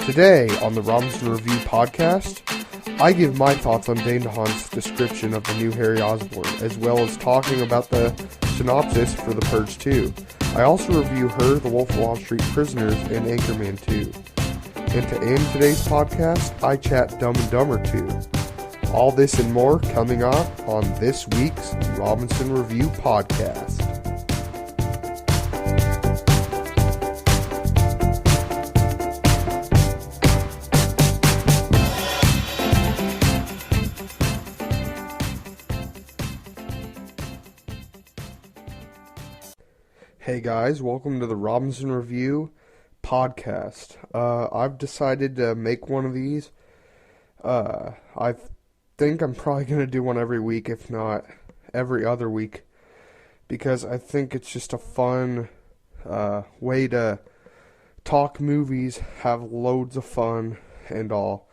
Today on the Robinson Review podcast, I give my thoughts on Dane Dehaan's description of the new Harry Osborn, as well as talking about the synopsis for the Purge 2. I also review Her, the Wolf of Wallstreet Prisoners, and Anchorman 2. And to end today's podcast, I chat Dumb and Dumber 2. All this and more coming up on this week's Robinson Review podcast. Hey guys, welcome to the Robinson Review podcast. I've decided to make one of these. I think I'm probably going to do one every week, if not every other week, because I think it's just a fun way to talk movies, have loads of fun, and all.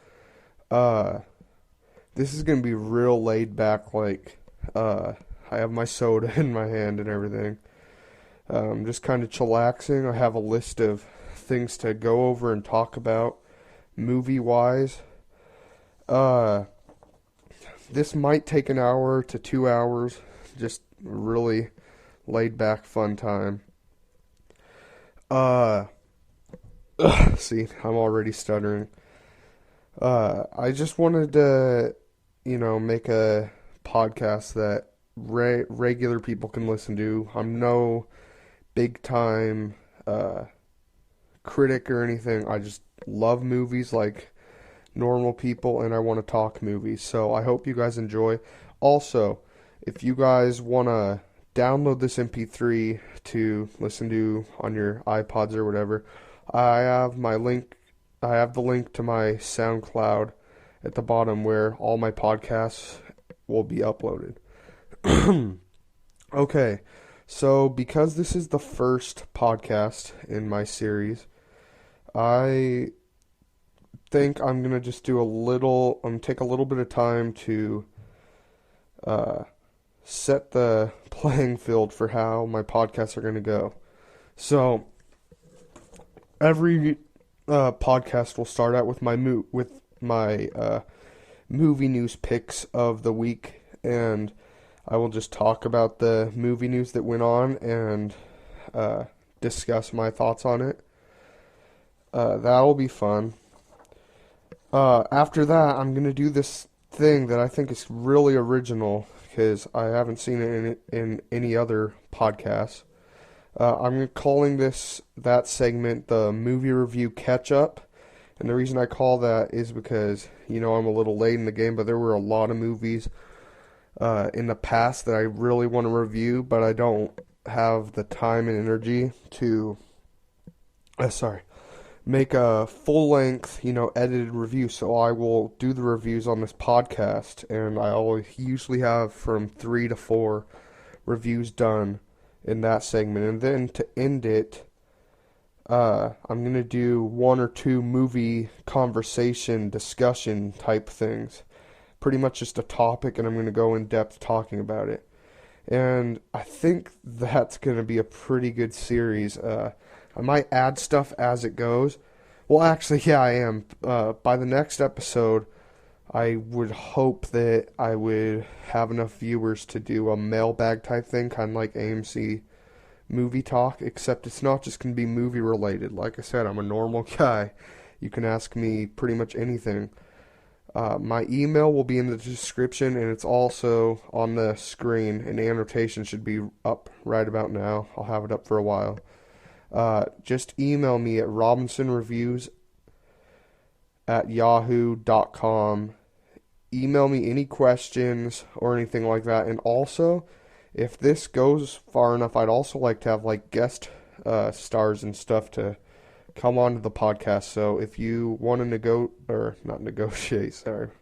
This is going to be real laid back, like, I have my soda in my hand and everything. Just kind of chillaxing. I have a list of things to go over and talk about movie-wise. This might take an hour to 2 hours. Just really laid-back fun time. See, I'm already stuttering. I just wanted to, make a podcast that regular people can listen to. I'm no big time critic or anything. I just love movies like normal people, and I want to talk movies. So I hope you guys enjoy. Also, if you guys want to download this MP3 to listen to on your iPods or whatever, I have the link to my SoundCloud at the bottom where all my podcasts will be uploaded. Okay. So, because this is the first podcast in my series, I think I'm going to just take a little bit of time to set the playing field for how my podcasts are going to go. So, every podcast will start out with my movie news picks of the week, and I will just talk about the movie news that went on and discuss my thoughts on it. That'll be fun. After that, I'm going to do this thing that I think is really original because I haven't seen it in any other podcasts. I'm calling that segment the movie review catch-up. And the reason I call that is because, I'm a little late in the game, but there were a lot of movies in the past that I really want to review, but I don't have the time and energy to make a full-length, edited review. So I will do the reviews on this podcast, and I always usually have from 3 to 4 reviews done in that segment. And then to end it, I'm going to do 1 or 2 movie conversation, discussion type things. Pretty much just a topic, and I'm going to go in depth talking about it. And I think that's going to be a pretty good series. I might add stuff as it goes. Well, actually, yeah, I am. By the next episode, I would hope that I would have enough viewers to do a mailbag type thing, kind of like AMC Movie Talk, except it's not just going to be movie related. Like I said, I'm a normal guy. You can ask me pretty much anything. My email will be in the description, and it's also on the screen. An annotation should be up right about now. I'll have it up for a while. Just email me at robinsonreviews@yahoo.com. Email me any questions or anything like that. And also, if this goes far enough, I'd also like to have guest stars and stuff to come on to the podcast. So if you want to not negotiate, sorry, I'm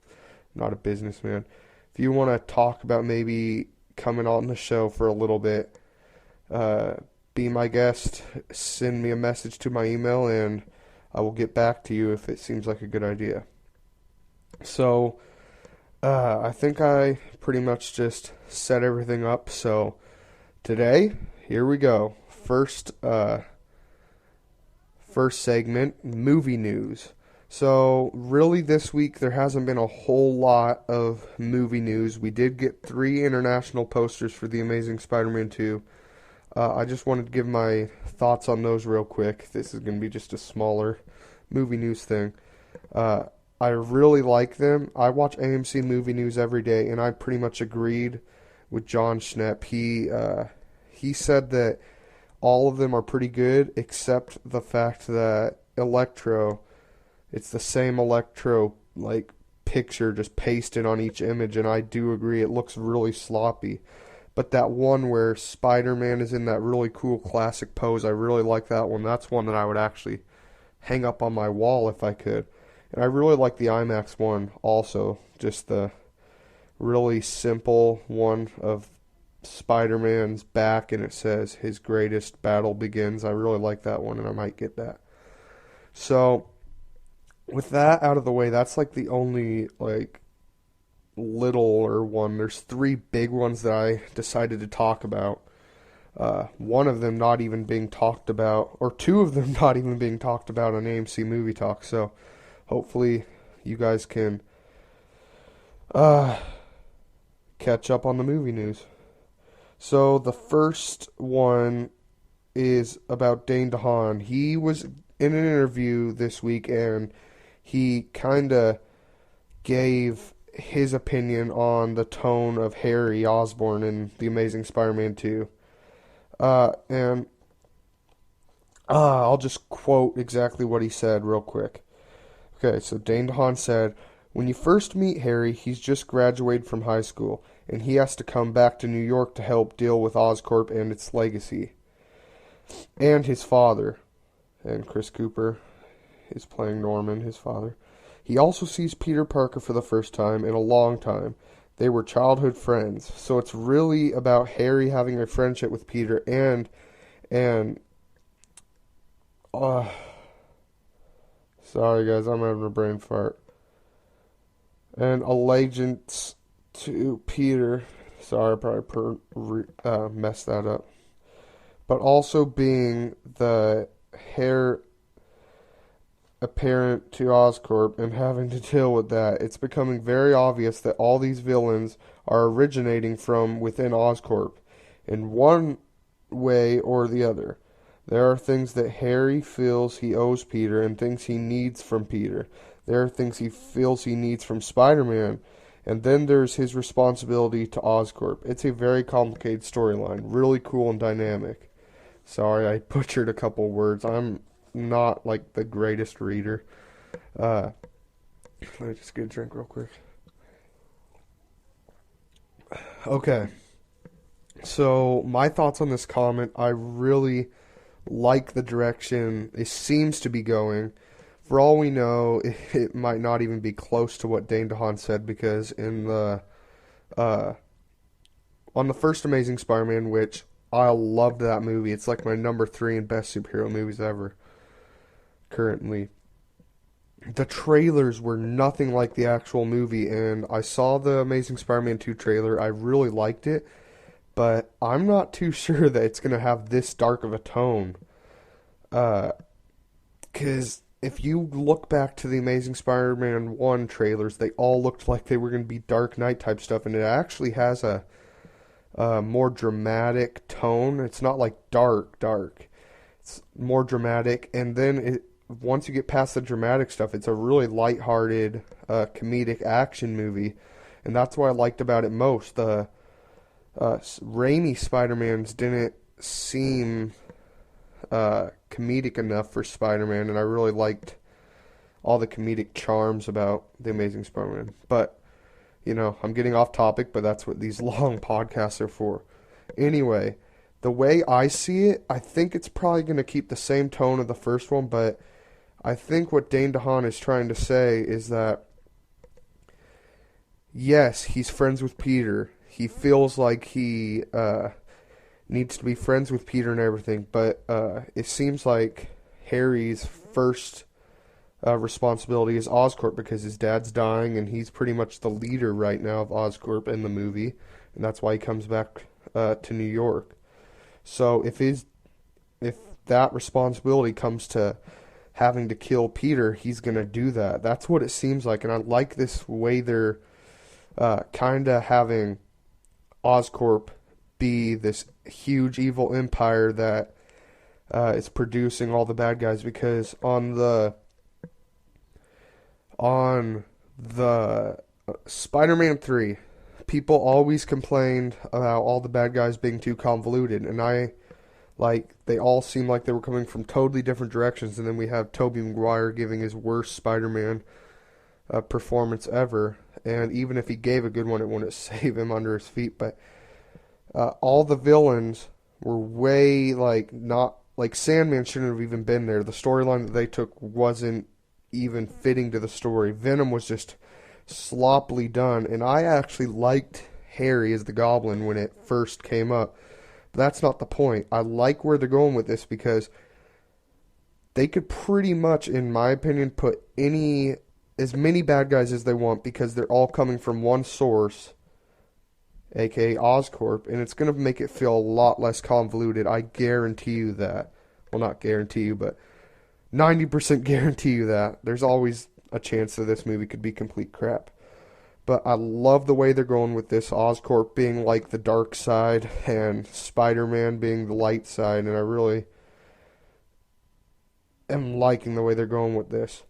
not a businessman. If you want to talk about maybe coming on the show for a little bit, be my guest, send me a message to my email, and I will get back to you if it seems like a good idea. So, I think I pretty much just set everything up. So, today, here we go. First segment, movie news. So, really, this week there hasn't been a whole lot of movie news. We did get 3 international posters for The Amazing Spider-Man 2. I just wanted to give my thoughts on those real quick. This is going to be just a smaller movie news thing. Uh, I really like them. I watch AMC Movie News every day, and I pretty much agreed with John Schnepp. He said that all of them are pretty good, except the fact that Electro, it's the same Electro like picture just pasted on each image, and I do agree it looks really sloppy. But that one where Spider-Man is in that really cool classic pose, I really like that one. That's one that I would actually hang up on my wall if I could. And I really like the IMAX one also, just the really simple one of Spider-Man's back and it says his greatest battle begins. I really like that one and I might get that. So, with that out of the way, that's like the only like littler one. There's 3 big ones that I decided to talk about. One of them not even being talked about, or 2 of them not even being talked about on AMC Movie Talk. So hopefully you guys can catch up on the movie news. So the first one is about Dane Dehaan. He was in an interview this week and he kind of gave his opinion on the tone of Harry Osborn in The Amazing Spider-Man 2. And I'll just quote exactly what he said real quick. Okay, so Dane DeHaan said, "When you first meet Harry, he's just graduated from high school, and he has to come back to New York to help deal with Oscorp and its legacy. And his father." And Chris Cooper is playing Norman, his father. "He also sees Peter Parker for the first time in a long time. They were childhood friends. So it's really about Harry having a friendship with Peter and sorry guys, I'm having a brain fart. And allegiance to Peter. Sorry, I probably messed that up. But also being the heir apparent to Oscorp and having to deal with that. It's becoming very obvious that all these villains are originating from within Oscorp in one way or the other. There are things that Harry feels he owes Peter and things he needs from Peter. There are things he feels he needs from Spider-Man. And then there's his responsibility to Oscorp. It's a very complicated storyline. Really cool and dynamic." Sorry, I butchered a couple words. I'm not like the greatest reader. Let me just get a drink real quick. Okay. So, my thoughts on this comment, I really like the direction it seems to be going. For all we know, it might not even be close to what Dane DeHaan said because in the on the first Amazing Spider-Man, which I loved that movie. It's like my number 3 and best superhero movies ever currently. The trailers were nothing like the actual movie, and I saw the Amazing Spider-Man 2 trailer. I really liked it, but I'm not too sure that it's going to have this dark of a tone. Because if you look back to the Amazing Spider-Man 1 trailers, they all looked like they were going to be Dark Knight type stuff, and it actually has a more dramatic tone. It's not like dark. It's more dramatic, and then once you get past the dramatic stuff, it's a really lighthearted, comedic action movie, and that's what I liked about it most. The Raimi Spider-Mans didn't seem comedic enough for Spider-Man, and I really liked all the comedic charms about The Amazing Spider-Man. But, you know, I'm getting off topic, but that's what these long podcasts are for. Anyway, the way I see it, I think it's probably going to keep the same tone of the first one, but I think what Dane DeHaan is trying to say is that, yes, he's friends with Peter. He feels like he needs to be friends with Peter and everything, but it seems like Harry's first responsibility is Oscorp because his dad's dying and he's pretty much the leader right now of Oscorp in the movie, and that's why he comes back to New York. So if that responsibility comes to having to kill Peter, he's going to do that. That's what it seems like. And I like this way they're kind of having Oscorp be this huge evil empire that is producing all the bad guys, because on the Spider-Man 3, people always complained about all the bad guys being too convoluted, and they all seemed like they were coming from totally different directions, and then we have Tobey Maguire giving his worst Spider-Man performance ever, and even if he gave a good one, it wouldn't save him under his feet. But all the villains were way, not, Sandman shouldn't have even been there. The storyline that they took wasn't even fitting to the story. Venom was just sloppily done, and I actually liked Harry as the Goblin when it first came up. But that's not the point. I like where they're going with this, because they could pretty much, in my opinion, put as many bad guys as they want, because they're all coming from one source, aka Oscorp, and it's going to make it feel a lot less convoluted. I guarantee you that. Well, not guarantee you, but 90% guarantee you that. There's always a chance that this movie could be complete crap. But I love the way they're going with this, Oscorp being like the dark side and Spider-Man being the light side, and I really am liking the way they're going with this.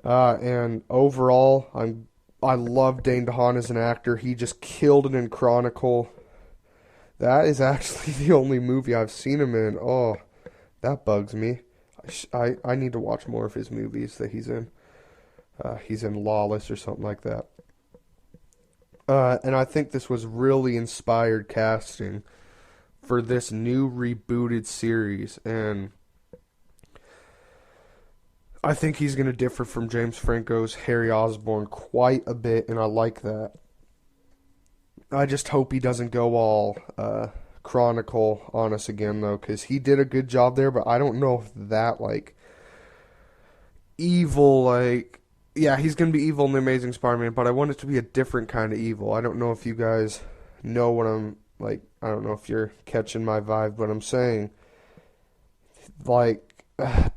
And overall, I love Dane Dehaan as an actor. He just killed it in Chronicle. That is actually the only movie I've seen him in. Oh, that bugs me. I need to watch more of his movies that he's in. He's in Lawless or something like that. And I think this was really inspired casting for this new rebooted series. And I think he's going to differ from James Franco's Harry Osborn quite a bit, and I like that. I just hope he doesn't go all Chronicle on us again, though, because he did a good job there, but I don't know if that, evil, yeah, he's going to be evil in The Amazing Spider-Man, but I want it to be a different kind of evil. I don't know if you guys know what I'm, I don't know if you're catching my vibe, but I'm saying,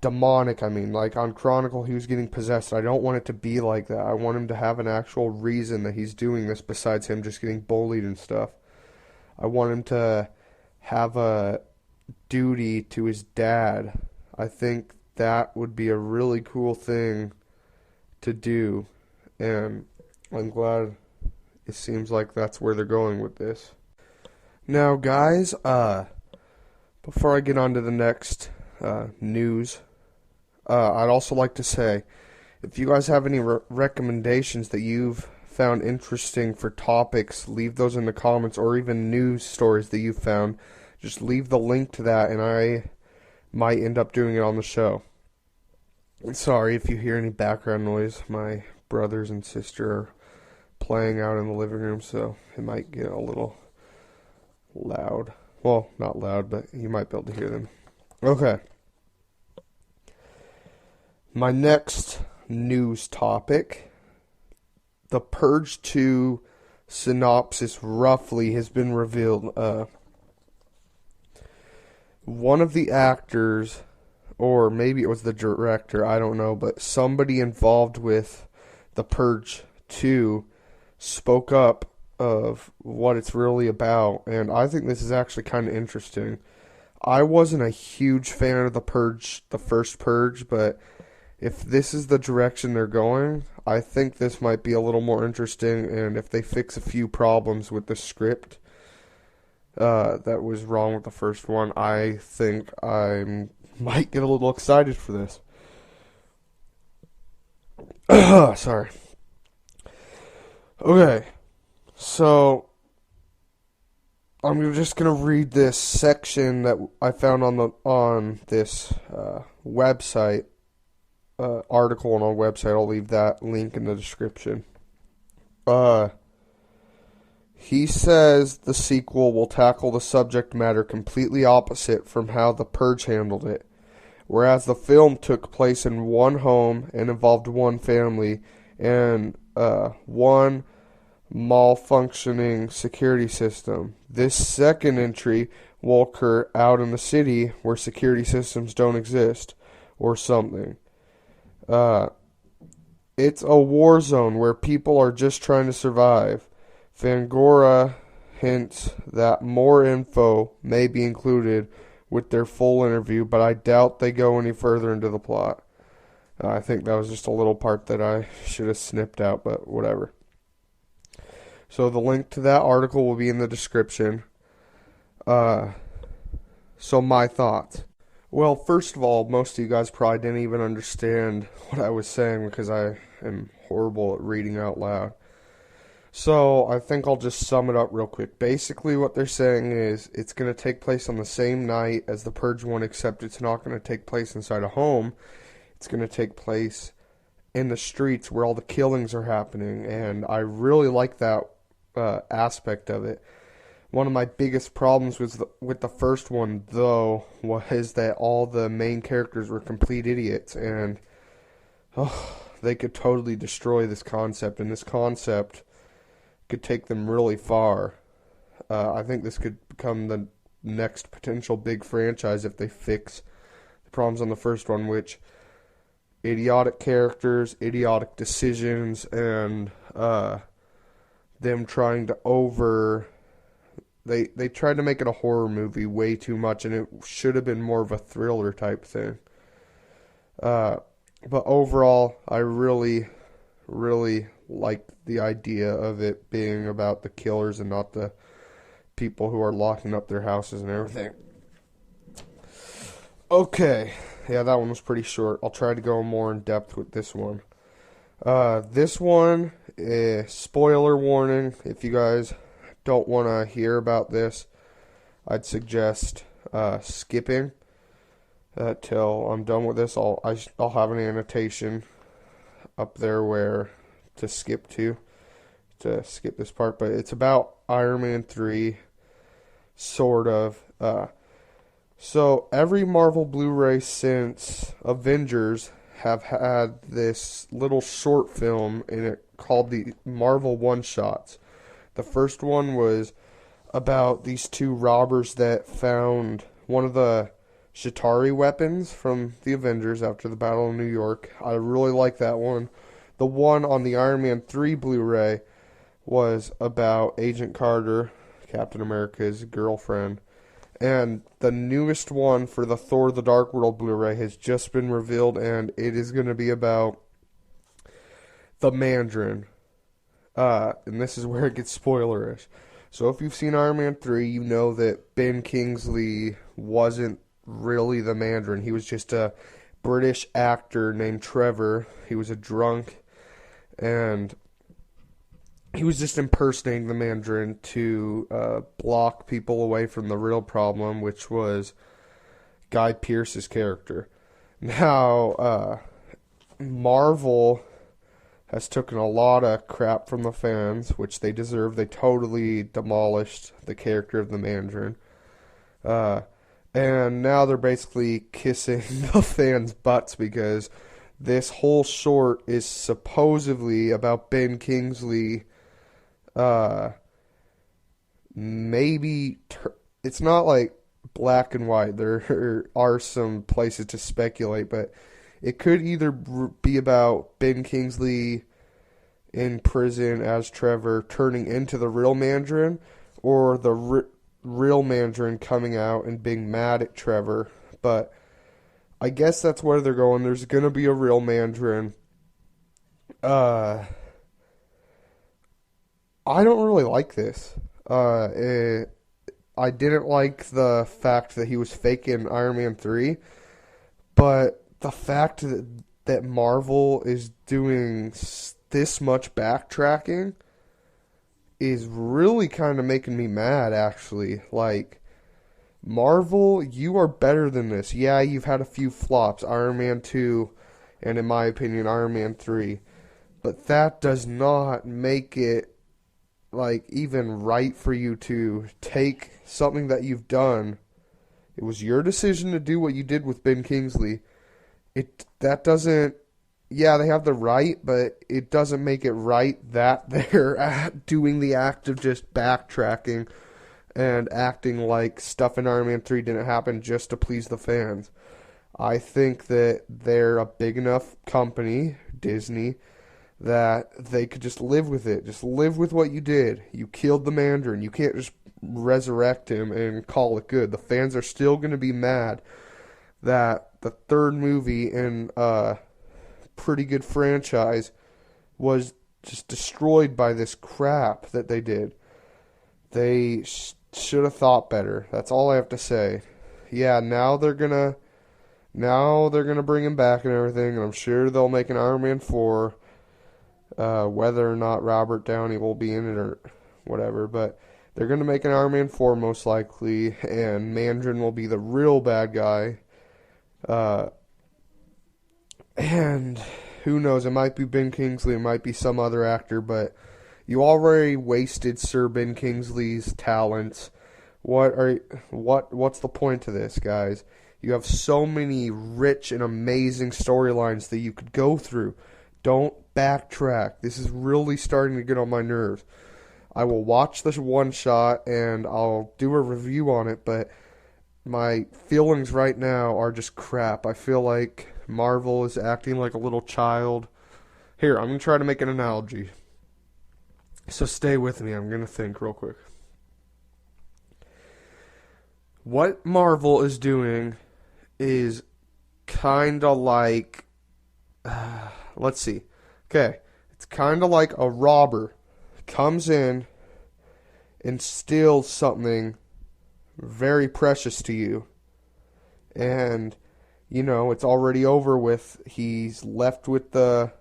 demonic, on Chronicle he was getting possessed. I don't want it to be like that. I want him to have an actual reason that he's doing this besides him just getting bullied and stuff. I want him to have a duty to his dad. I think that would be a really cool thing to do, and I'm glad it seems like that's where they're going with this. Now, guys, before I get on to the next news, I'd also like to say, if you guys have any recommendations that you've found interesting for topics, leave those in the comments, or even news stories that you've found. Just leave the link to that, and I might end up doing it on the show. Sorry if you hear any background noise. My brothers and sister are playing out in the living room, so it might get a little loud. Well, not loud, but you might be able to hear them. Okay. My next news topic, the Purge 2 synopsis roughly has been revealed. One of the actors, or maybe it was the director, I don't know, but somebody involved with the Purge 2 spoke up of what it's really about, and I think this is actually kind of interesting. I wasn't a huge fan of the Purge, the first Purge, but if this is the direction they're going, I think this might be a little more interesting, and if they fix a few problems with the script that was wrong with the first one, I think I might get a little excited for this. Sorry. Okay, so I'm just gonna read this section that I found on this website article on our website. I'll leave that link in the description. He says the sequel will tackle the subject matter completely opposite from how The Purge handled it. Whereas the film took place in one home and involved one family and one malfunctioning security system. This second entry will occur out in the city where security systems don't exist, or something. Uh, it's a war zone where people are just trying to survive. Fangora hints that more info may be included with their full interview, but I doubt they go any further into the plot. I think that was just a little part that I should have snipped out, but whatever. So the link to that article will be in the description. So my thoughts. Well, first of all, most of you guys probably didn't even understand what I was saying because I am horrible at reading out loud. So I think I'll just sum it up real quick. Basically what they're saying is it's going to take place on the same night as the Purge one, except it's not going to take place inside a home. It's going to take place in the streets where all the killings are happening, and I really like that aspect of it. One of my biggest problems with the first one, though, was that all the main characters were complete idiots, and they could totally destroy this concept, and this concept could take them really far. I think this could become the next potential big franchise if they fix the problems on the first one, which idiotic characters, idiotic decisions, and them trying to They tried to make it a horror movie way too much, and it should have been more of a thriller type thing. But overall, I really, really like the idea of it being about the killers and not the people who are locking up their houses and everything. Okay, yeah, that one was pretty short. I'll try to go more in depth with this one. This one, spoiler warning, if you guys don't want to hear about this, I'd suggest skipping till I'm done with this. I'll have an annotation up there where to skip this part, but it's about Iron Man 3, sort of. So every Marvel Blu-ray since Avengers have had this little short film in it called the Marvel One-Shots. The first one was about these two robbers that found one of the Chitauri weapons from the Avengers after the Battle of New York. I really like that one. The one on the Iron Man 3 Blu-ray was about Agent Carter, Captain America's girlfriend. And the newest one for the Thor The Dark World Blu-ray has just been revealed, and it is going to be about the Mandarin. And this is where it gets spoilerish. So if you've seen Iron Man 3, you know that Ben Kingsley wasn't really the Mandarin. He was just a British actor named Trevor. He was a drunk, and he was just impersonating the Mandarin to block people away from the real problem, which was Guy Pearce's character. Now, Marvel has taken a lot of crap from the fans, which they deserve. They totally demolished the character of the Mandarin. And now they're basically kissing the fans' butts because this whole short is supposedly about Ben Kingsley. It's not like black and white. There are some places to speculate, but it could either be about Ben Kingsley in prison as Trevor turning into the real Mandarin, or the real Mandarin coming out and being mad at Trevor. But I guess that's where they're going. There's going to be a real Mandarin. I don't really like this. I didn't like the fact that he was faking Iron Man 3, but the fact that Marvel is doing this much backtracking is really kind of making me mad, actually. Like, Marvel, you are better than this. Yeah, you've had a few flops, Iron Man 2, and in my opinion, Iron Man 3. But that does not make it, like, even right for you to take something that you've done. It was your decision to do what you did with Ben Kingsley. That doesn't yeah, they have the right, but it doesn't make it right that they're doing the act of just backtracking and acting like stuff in Iron Man 3 didn't happen just to please the fans. I think that they're a big enough company, Disney, that they could just live with it. Just live with what you did. You killed the Mandarin. You can't just resurrect him and call it good. The fans are still going to be mad that the third movie in a pretty good franchise was just destroyed by this crap that they did. They should have thought better. That's all I have to say. Yeah, now they're gonna bring him back and everything, and I'm sure they'll make an Iron Man 4. Whether or not Robert Downey will be in it or whatever, but they're going to make an Iron Man 4 most likely, and Mandarin will be the real bad guy. And who knows, it might be Ben Kingsley, it might be some other actor, but you already wasted Sir Ben Kingsley's talents. What's the point to this, guys? You have so many rich and amazing storylines that you could go through. Don't backtrack. This is really starting to get on my nerves. I will watch this one shot and I'll do a review on it, but my feelings right now are just crap. I feel like Marvel is acting like a little child. Here, I'm going to try to make an analogy. So stay with me. I'm going to think real quick. What Marvel is doing is kind of like... let's see. Okay. It's kind of like a robber comes in and steals something very precious to you. And, you know, it's already over with. He's left with the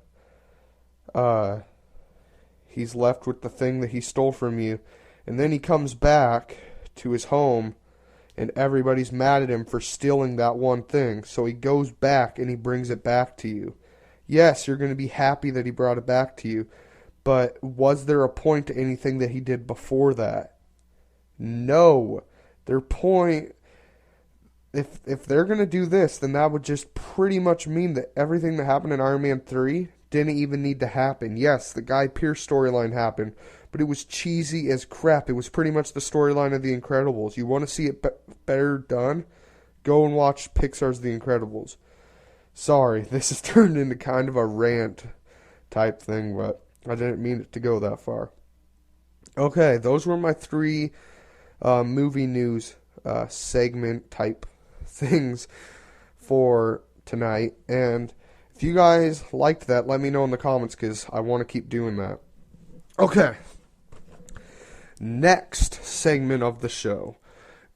thing that he stole from you. And then he comes back to his home and everybody's mad at him for stealing that one thing. So he goes back and he brings it back to you. Yes, you're going to be happy that he brought it back to you, but was there a point to anything that he did before that? No. Their point, if they're going to do this, then that would just pretty much mean that everything that happened in Iron Man 3 didn't even need to happen. Yes, the Guy Pearce storyline happened, but it was cheesy as crap. It was pretty much the storyline of The Incredibles. You want to see it better done? Go and watch Pixar's The Incredibles. Sorry, this has turned into kind of a rant type thing, but I didn't mean it to go that far. Okay, those were my 3 movie news segment type things for tonight. And if you guys liked that, let me know in the comments because I want to keep doing that. Okay, next segment of the show,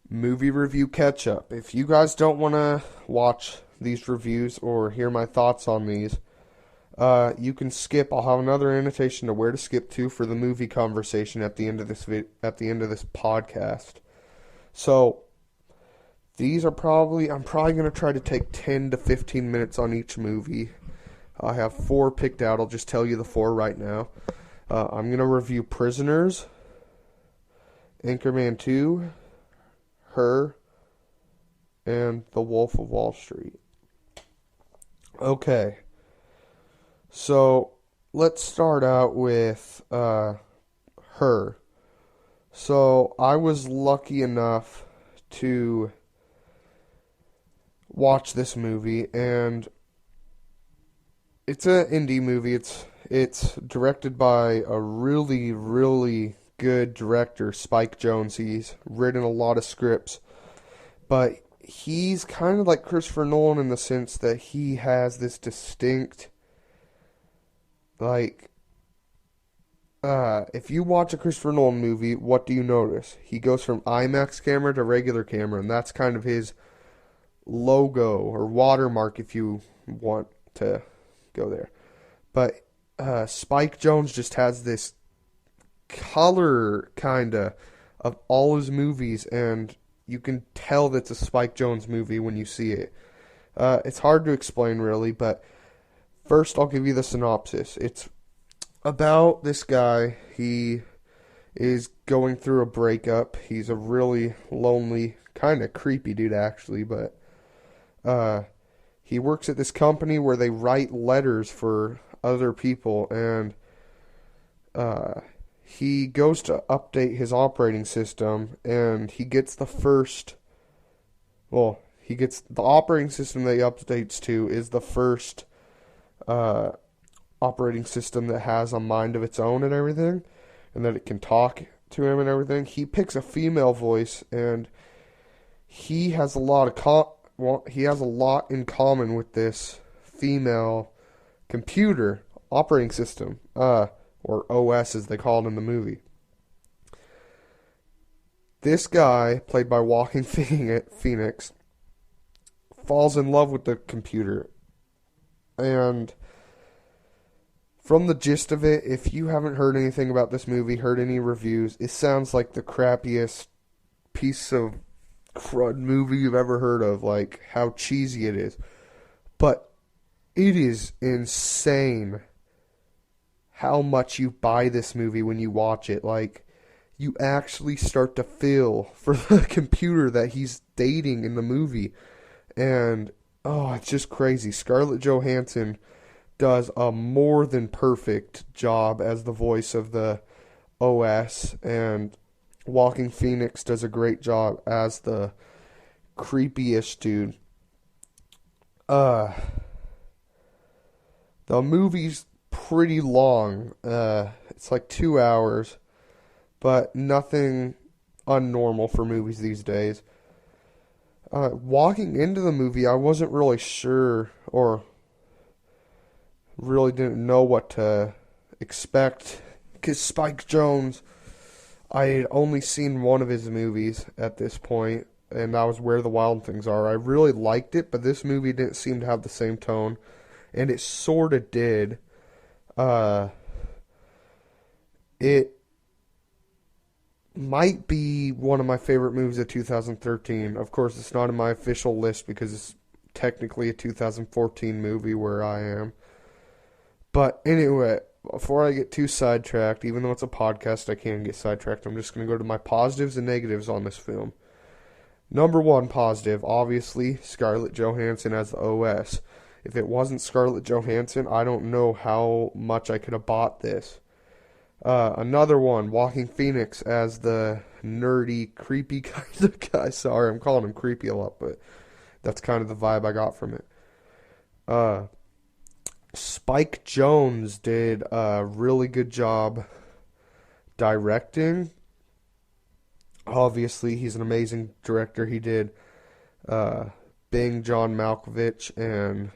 movie review catch up. If you guys don't want to watch these reviews or hear my thoughts on these, you can skip. I'll have another annotation to where to skip to for the movie conversation at the end of this podcast. So these are I'm probably going to try to take 10 to 15 minutes on each movie. I have 4 picked out. I'll just tell you the 4 right now. I'm going to review Prisoners, Anchorman 2, Her, and The Wolf of Wall Street. Okay, so let's start out with Her. So I was lucky enough to watch this movie, and it's an indie movie. It's directed by a really, really good director, Spike Jonze. He's written a lot of scripts, but he's kind of like Christopher Nolan in the sense that he has this distinct, like, if you watch a Christopher Nolan movie, what do you notice? He goes from IMAX camera to regular camera, and that's kind of his logo or watermark if you want to go there. But Spike Jonze just has this color, kinda, of all his movies, and you can tell that's a Spike Jonze movie when you see it. It's hard to explain, really, but first I'll give you the synopsis. It's about this guy. He is going through a breakup. He's a really lonely, kind of creepy dude, actually, but he works at this company where they write letters for other people, and he goes to update his operating system, and he gets the operating system that he updates to is the first operating system that has a mind of its own and everything, and that it can talk to him and everything. He picks a female voice, and he has a lot in common with this female computer operating system, or OS as they call it in the movie. This guy, played by Joaquin Phoenix, falls in love with the computer. And from the gist of it, if you haven't heard anything about this movie, heard any reviews, it sounds like the crappiest piece of crud movie you've ever heard of, like how cheesy it is. But it is insane how much you buy this movie when you watch it. Like, you actually start to feel for the computer that he's dating in the movie. And, oh, it's just crazy. Scarlett Johansson does a more than perfect job as the voice of the OS, and Joaquin Phoenix does a great job as the creepy-ish dude. The movie's pretty long. It's like 2 hours, but nothing unnormal for movies these days. Walking into the movie, I wasn't really sure, or really didn't know what to expect, because Spike Jonze, I had only seen one of his movies at this point, and that was Where the Wild Things Are. I really liked it, but this movie didn't seem to have the same tone, and it sort of did. It might be one of my favorite movies of 2013. Of course, it's not in my official list because it's technically a 2014 movie where I am. But anyway, before I get too sidetracked, even though it's a podcast, I can get sidetracked. I'm just going to go to my positives and negatives on this film. Number one positive, obviously, Scarlett Johansson as the OS. If it wasn't Scarlett Johansson, I don't know how much I could have bought this. Another one, Joaquin Phoenix as the nerdy, creepy kind of guy. Sorry, I'm calling him creepy a lot, but that's kind of the vibe I got from it. Spike Jonze did a really good job directing. Obviously, he's an amazing director. He did Bing, John Malkovich, and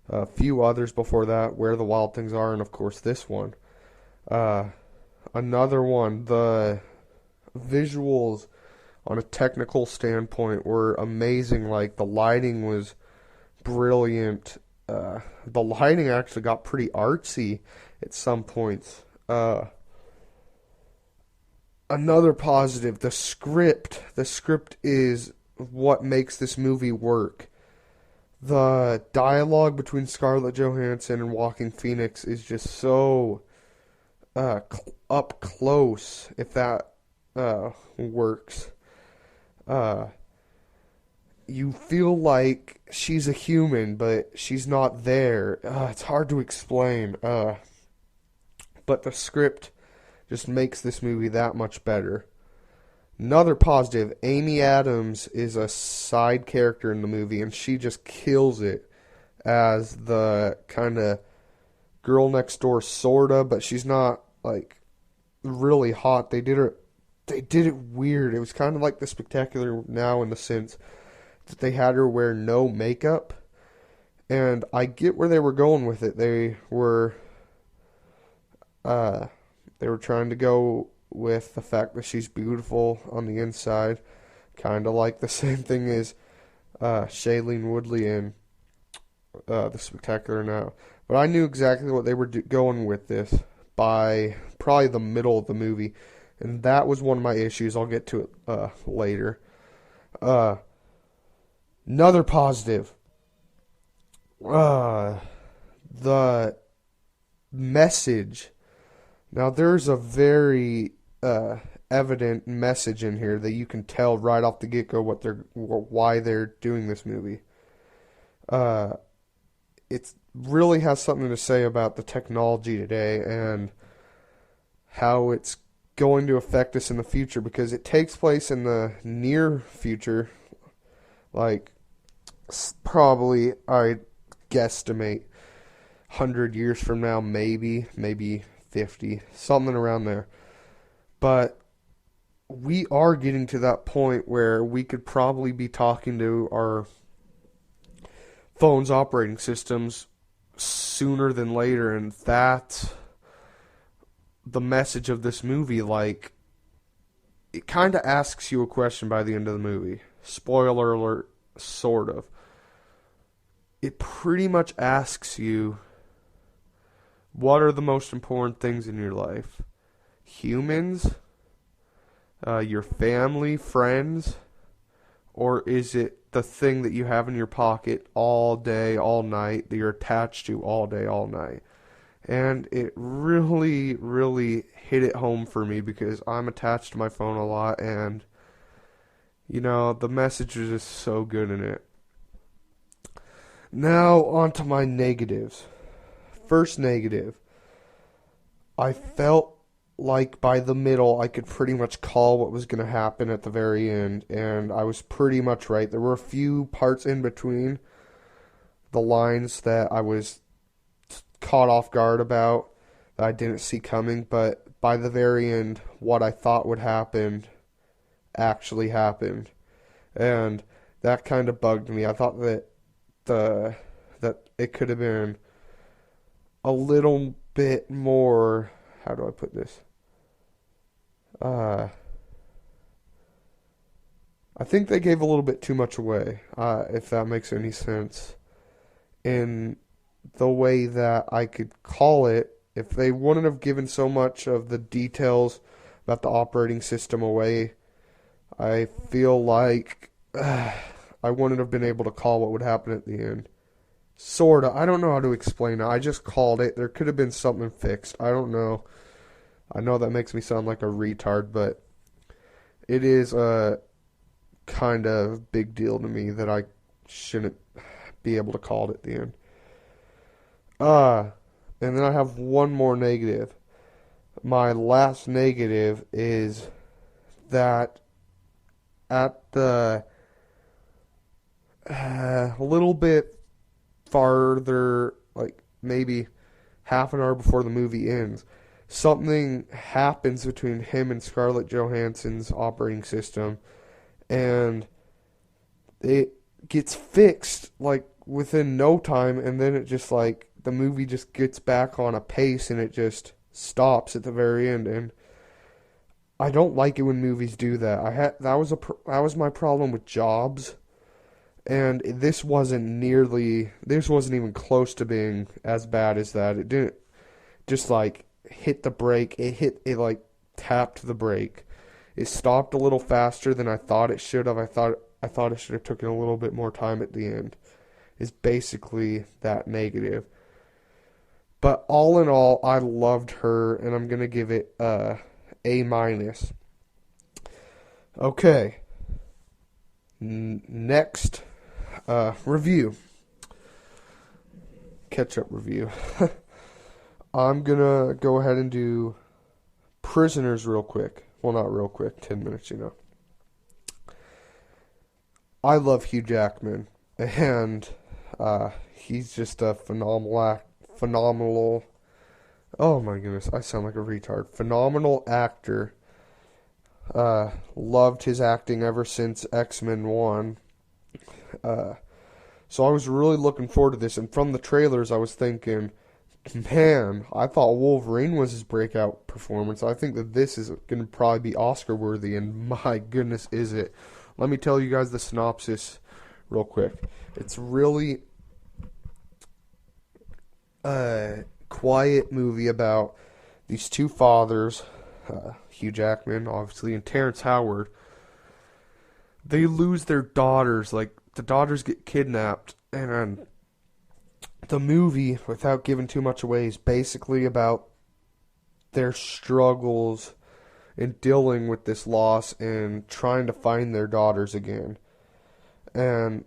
a few others before that, Where the Wild Things Are, and of course this one. Another one, the visuals on a technical standpoint were amazing. Like, the lighting was brilliant. The lighting actually got pretty artsy at some points. Another positive, the script. The script is what makes this movie work. The dialogue between Scarlett Johansson and Joaquin Phoenix is just so up close, if that works. You feel like she's a human, but she's not there. It's hard to explain. But the script just makes this movie that much better. Another positive, Amy Adams is a side character in the movie, and she just kills it as the kind of girl next door, sorta, but she's not, like, really hot. They did it weird. It was kind of like The Spectacular Now in the sense that they had her wear no makeup, and I get where they were going with it. They were trying to go with the fact that she's beautiful on the inside, kind of like the same thing as Shailene Woodley in The Spectacular Now. But I knew exactly what they were going with this by probably the middle of the movie, and that was one of my issues. I'll get to it later. Another positive, the message. Now, there's a very evident message in here that you can tell right off the get-go why they're doing this movie. Uh, it really has something to say about the technology today and how it's going to affect us in the future, because it takes place in the near future, like probably, I guesstimate, 100 years from now, maybe 50, something around there. But we are getting to that point where we could probably be talking to our phone's operating systems sooner than later, and that's the message of this movie. Like, it kind of asks you a question by the end of the movie. Spoiler alert, sort of. It pretty much asks you, what are the most important things in your life? Humans? Your family, friends? Or is it the thing that you have in your pocket all day, all night, that you're attached to all day, all night? And it really, really hit it home for me because I'm attached to my phone a lot, and, the message is just so good in it. Now, on to my negatives. First negative, I felt like by the middle I could pretty much call what was going to happen at the very end, and I was pretty much right. There were a few parts in between the lines that I was caught off guard about, that I didn't see coming, but by the very end, what I thought would happen actually happened. And that kind of bugged me. I thought that it could have been a little bit more, how do I put this? I think they gave a little bit too much away, if that makes any sense, in the way that I could call it. If they wouldn't have given so much of the details about the operating system away, I feel like I wouldn't have been able to call what would happen at the end. Sorta. I don't know how to explain it. I just called it. There could have been something fixed. I don't know. I know that makes me sound like a retard, but it is a kind of big deal to me that I shouldn't be able to call it at the end. And then I have one more negative. My last negative is that at the a little bit farther, like maybe half an hour before the movie ends, something happens between him and Scarlett Johansson's operating system, and it gets fixed like within no time, and then it just like the movie just gets back on a pace and it just stops at the very end. And I don't like it when movies do that. That was my problem with Jobs, and this wasn't even close to being as bad as that. It didn't just like hit the brake. It like tapped the brake. It stopped a little faster than I thought it should have. I thought it should have taken a little bit more time at the end. Is basically that negative. But all in all, I loved her, and I'm gonna give it A minus. Okay. Next review. Catch-up review. I'm gonna go ahead and do Prisoners real quick. Well, not real quick, 10 minutes, I love Hugh Jackman, and he's just a phenomenal, oh my goodness, I sound like a retard. Phenomenal actor. Loved his acting ever since X-Men 1. So I was really looking forward to this, and from the trailers I was thinking, man, I thought Wolverine was his breakout performance. I think that this is going to probably be Oscar worthy, and my goodness is it. Let me tell you guys the synopsis real quick. It's really a quiet movie about these two fathers, Hugh Jackman, obviously, and Terrence Howard. They lose their daughters, like, the daughters get kidnapped, and the movie, without giving too much away, is basically about their struggles in dealing with this loss and trying to find their daughters again. And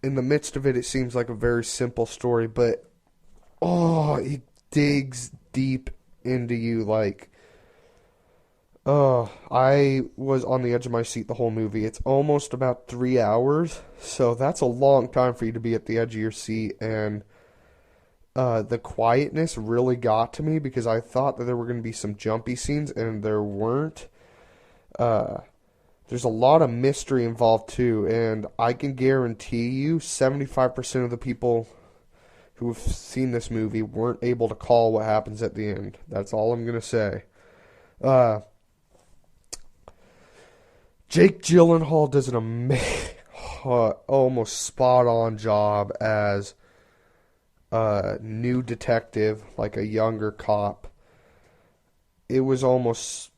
in the midst of it, it seems like a very simple story, but it digs deep into you. Like, I was on the edge of my seat the whole movie. It's almost about 3 hours, so that's a long time for you to be at the edge of your seat. And the quietness really got to me because I thought that there were going to be some jumpy scenes, and there weren't. There's a lot of mystery involved too, and I can guarantee you 75% of the people who have seen this movie weren't able to call what happens at the end. That's all I'm going to say. Jake Gyllenhaal does an amazing, almost spot-on job as a new detective, like a younger cop. It was almost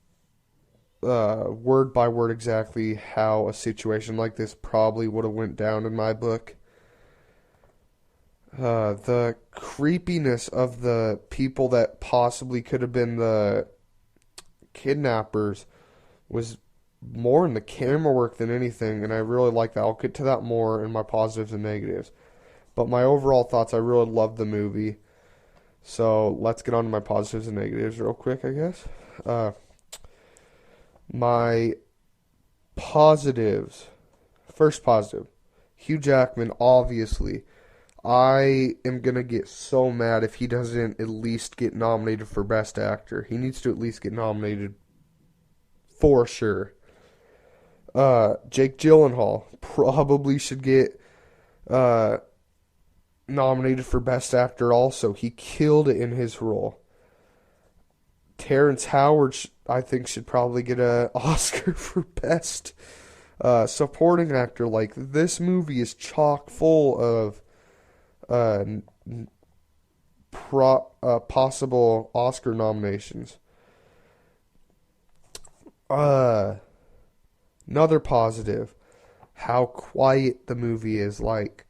word by word exactly how a situation like this probably would have went down in my book. The creepiness of the people that possibly could have been the kidnappers was more in the camera work than anything, and I really like that. I'll get to that more in my positives and negatives. But my overall thoughts, I really loved the movie. So let's get on to my positives and negatives real quick, I guess. My positives. First positive. Hugh Jackman, obviously. I am going to get so mad if he doesn't at least get nominated for Best Actor. He needs to at least get nominated for sure. Jake Gyllenhaal probably should get nominated for Best Actor also. He killed it in his role. Terrence Howard, I think, should probably get an Oscar for Best Supporting Actor. Like, this movie is chock full of possible Oscar nominations. Another positive, how quiet the movie is. Like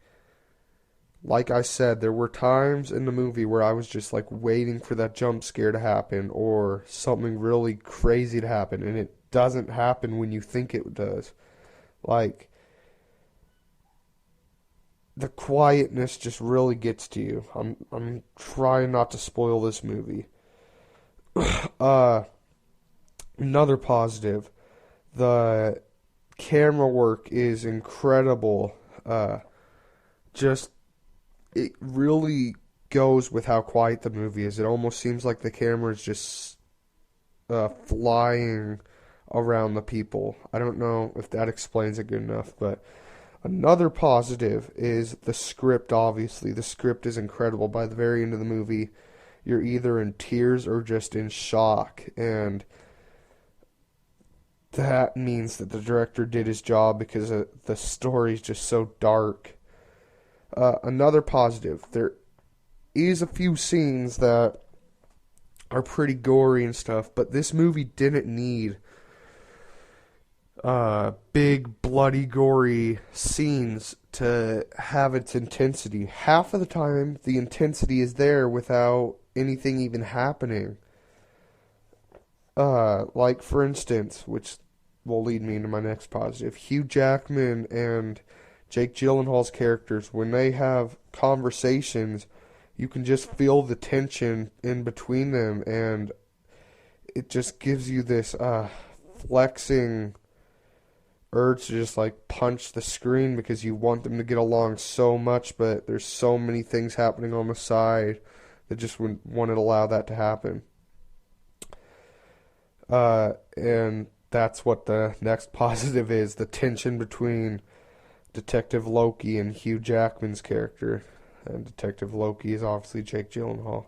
I said, there were times in the movie where I was just like waiting for that jump scare to happen or something really crazy to happen, and it doesn't happen when you think it does. Like, the quietness just really gets to you. I'm trying not to spoil this movie. Another positive, the camera work is incredible. It really goes with how quiet the movie is. It almost seems like the camera is just flying around the people. I don't know if that explains it good enough, but another positive is the script, obviously. The script is incredible. By the very end of the movie, you're either in tears or just in shock, and that means that the director did his job because the story is just so dark. Another positive, there is a few scenes that are pretty gory and stuff, but this movie didn't need big, bloody, gory scenes to have its intensity. Half of the time, the intensity is there without anything even happening. Like, for instance, which will lead me into my next positive, Hugh Jackman and Jake Gyllenhaal's characters, when they have conversations, you can just feel the tension in between them, and it just gives you this flexing urge to just like punch the screen because you want them to get along so much, but there's so many things happening on the side that just wouldn't allow that to happen. And that's what the next positive is, the tension between Detective Loki and Hugh Jackman's character. And Detective Loki is obviously Jake Gyllenhaal.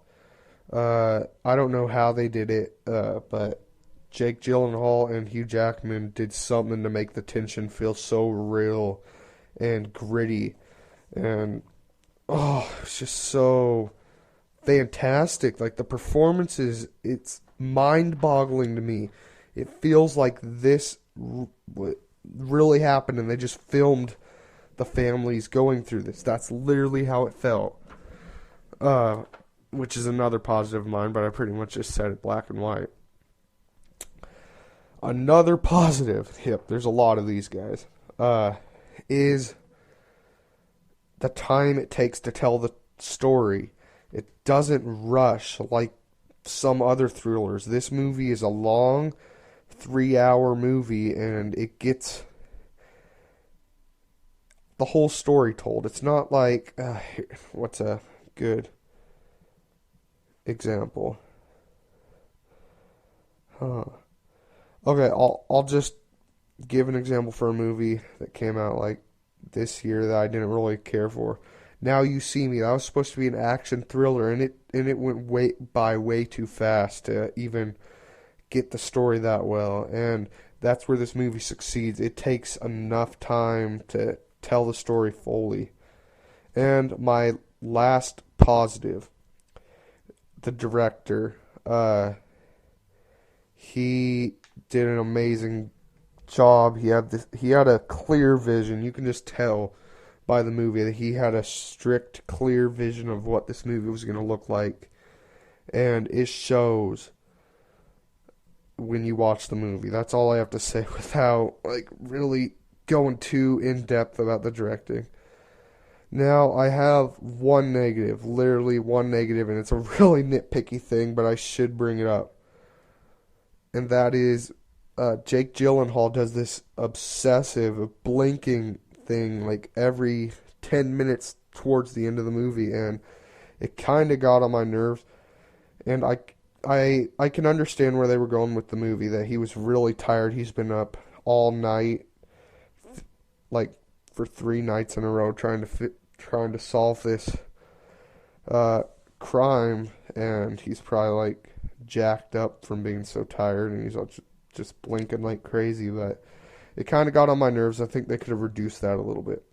I don't know how they did it, but Jake Gyllenhaal and Hugh Jackman did something to make the tension feel so real and gritty. And, it's just so fantastic. Like, the performances, it's mind-boggling to me. It feels like this really happened and they just filmed the families going through this. That's literally how it felt. Which is another positive of mine, but I pretty much just said it black and white. Another positive, there's a lot of these guys, is the time it takes to tell the story. It doesn't rush like some other thrillers. This movie is a long 3-hour movie, and it gets the whole story told. It's not like what's a good example? Huh. Okay, I'll just give an example for a movie that came out like this year that I didn't really care for. Now You See Me. That was supposed to be an action thriller, and it went way too fast to even get the story that well. And that's where this movie succeeds. It takes enough time to tell the story fully. And my last positive, the director, he did an amazing job. He had a clear vision. You can just tell by the movie that he had a strict, clear vision of what this movie was going to look like. And it shows when you watch the movie. That's all I have to say without like really going too in depth about the directing. Now I have one negative, literally one negative, and it's a really nitpicky thing, but I should bring it up. And that is Jake Gyllenhaal does this obsessive blinking thing like every 10 minutes towards the end of the movie, and it kind of got on my nerves. And I can understand where they were going with the movie, that he was really tired. He's been up all night, like for 3 nights in a row, trying to solve this crime, and he's probably like jacked up from being so tired, and he's just blinking like crazy. But it kind of got on my nerves. I think they could have reduced that a little bit.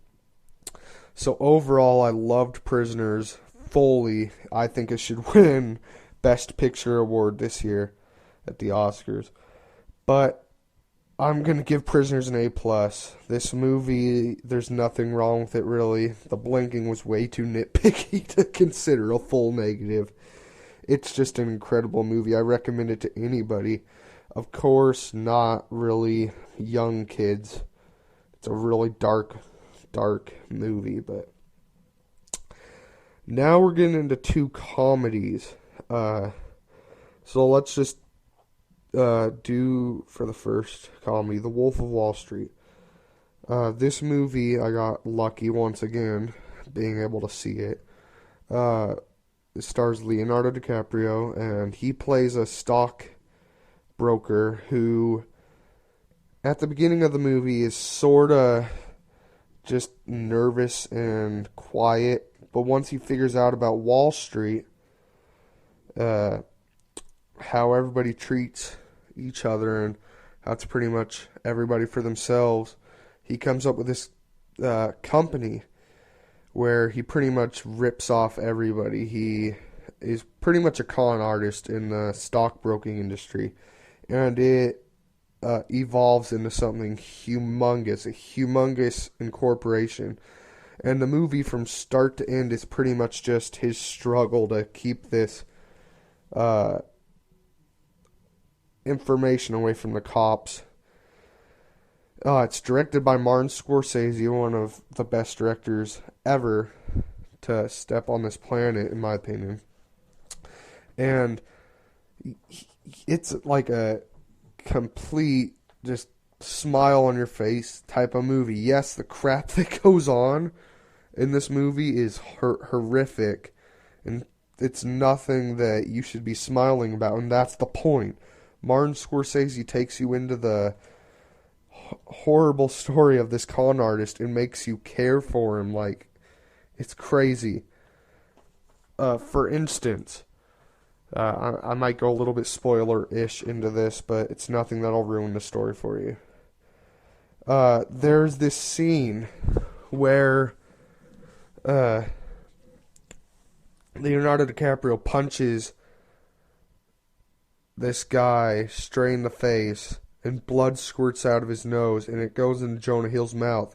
So overall, I loved Prisoners fully. I think it should win Best Picture award this year at the Oscars. But I'm going to give Prisoners an A+. This movie, there's nothing wrong with it, really. The blinking was way too nitpicky to consider a full negative. It's just an incredible movie. I recommend it to anybody. Of course, not really young kids. It's a really dark movie. But now we're getting into 2 comedies. So let's just do, for the first comedy, The Wolf of Wall Street. This movie, I got lucky once again being able to see it. It stars Leonardo DiCaprio, and he plays a stock broker who, at the beginning of the movie, is sorta just nervous and quiet. But once he figures out about Wall Street, how everybody treats each other, and how it's pretty much everybody for themselves, he comes up with this company where he pretty much rips off everybody. He is pretty much a con artist in the stockbroking industry, and it evolves into something humongous, a humongous incorporation. And the movie from start to end is pretty much just his struggle to keep this information away from the cops. It's directed by Martin Scorsese, one of the best directors ever to step on this planet, in my opinion. And it's like a complete just smile on your face type of movie. Yes, the crap that goes on in this movie is horrific, and it's nothing that you should be smiling about, and that's the point. Martin Scorsese takes you into the horrible story of this con artist and makes you care for him. Like, it's crazy. For instance, I might go a little bit spoiler-ish into this, but it's nothing that'll ruin the story for you. There's this scene where Leonardo DiCaprio punches this guy straight in the face, and blood squirts out of his nose, and it goes into Jonah Hill's mouth.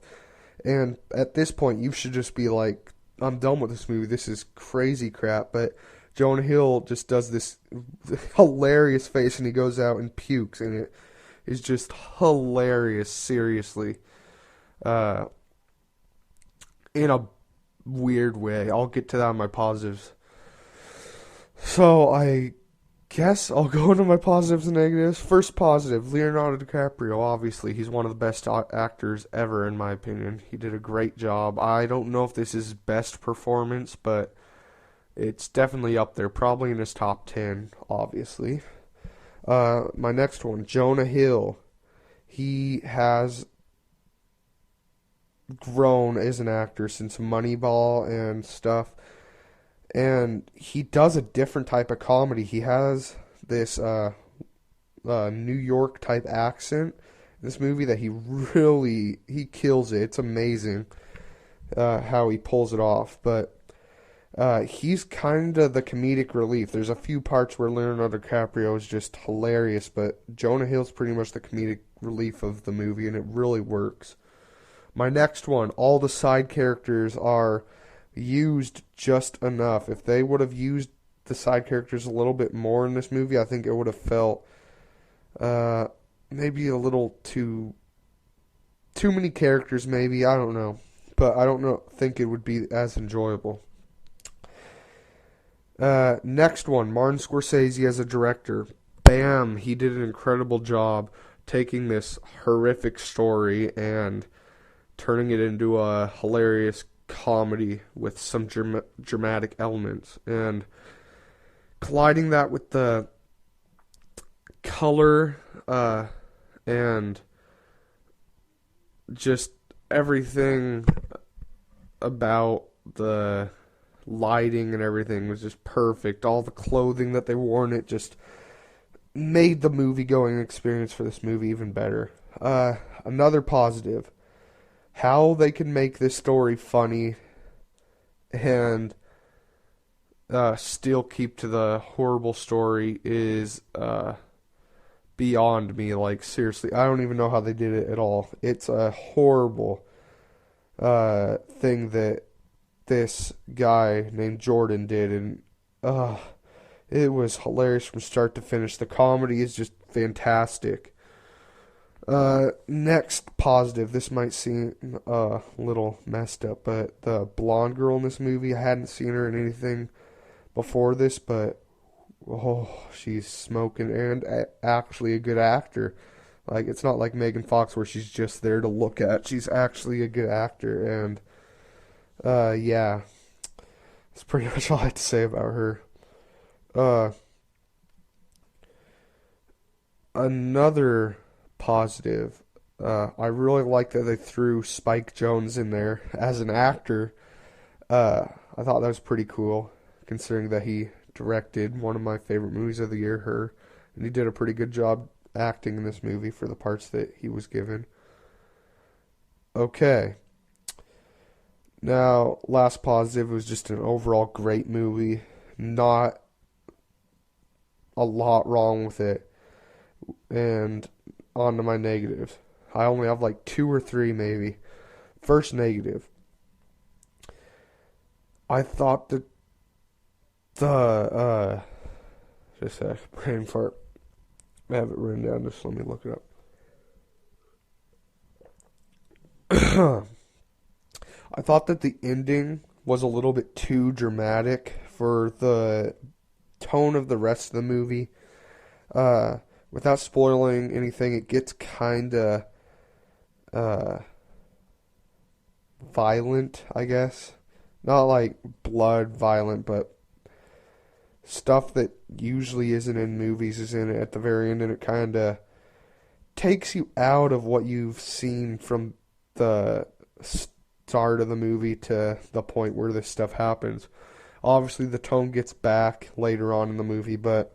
And at this point, you should just be like, I'm done with this movie. This is crazy crap. But Jonah Hill just does this hilarious face, and he goes out and pukes, and it is just hilarious, seriously. In a weird way. I'll get to that on my positives. So I guess I'll go into my positives and negatives. First positive, Leonardo DiCaprio. Obviously, he's one of the best actors ever, in my opinion. He did a great job. I don't know if this is his best performance, but it's definitely up there. Probably in his top 10, obviously. My next one, Jonah Hill. He has grown as an actor since Moneyball and stuff. And he does a different type of comedy. He has this New York type accent in this movie that he kills it. It's amazing how he pulls it off. But he's kind of the comedic relief. There's a few parts where Leonardo DiCaprio is just hilarious, but Jonah Hill's pretty much the comedic relief of the movie, and it really works. My next one, all the side characters are used just enough. If they would have used the side characters a little bit more in this movie, I think it would have felt maybe a little too many characters, maybe. I don't know. But I don't think it would be as enjoyable. Next one, Martin Scorsese as a director. Bam! He did an incredible job taking this horrific story and turning it into a hilarious comedy with some dramatic elements, and colliding that with the color and just everything about the lighting and everything was just perfect. All the clothing that they wore in it just made the movie-going experience for this movie even better. Another positive, how they can make this story funny and still keep to the horrible story is beyond me. Like, seriously, I don't even know how they did it at all. It's a horrible thing that this guy named Jordan did, and it was hilarious from start to finish. The comedy is just fantastic. Next positive, this might seem a little messed up, but the blonde girl in this movie, I hadn't seen her in anything before this, but she's smoking, and actually a good actor. Like, it's not like Megan Fox where she's just there to look at. She's actually a good actor, and yeah, that's pretty much all I have to say about her. Another positive, I really like that they threw Spike Jonze in there as an actor. I thought that was pretty cool, considering that he directed one of my favorite movies of the year, Her, and he did a pretty good job acting in this movie for the parts that he was given. Okay. Now, last positive, was just an overall great movie. Not a lot wrong with it. And on to my negatives. I only have like 2 or 3 maybe. First negative, I thought that just a brain fart. I have it written down, just let me look it up. I thought that the ending was a little bit too dramatic for the tone of the rest of the movie. Without spoiling anything, it gets kinda violent, I guess. Not like blood violent, but stuff that usually isn't in movies is in it at the very end, and it kinda takes you out of what you've seen from the start of the movie to the point where this stuff happens. Obviously, the tone gets back later on in the movie, but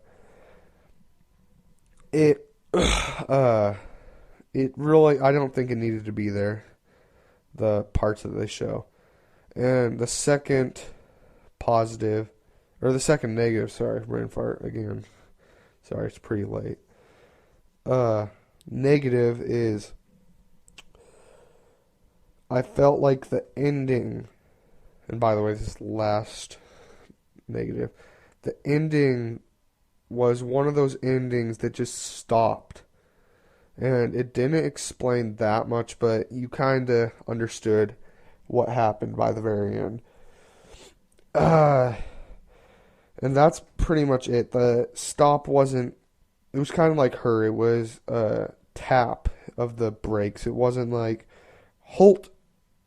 it really, I don't think it needed to be there, the parts that they show. And the second positive, or the second negative, sorry, brain fart again. Sorry, it's pretty late. Negative is, I felt like the ending, and by the way, this is the last negative, the ending was one of those endings that just stopped. And it didn't explain that much, but you kind of understood what happened by the very end. uh, and that's pretty much it. The stop wasn't. It was kind of like her. It was a tap of the brakes. It wasn't like halt,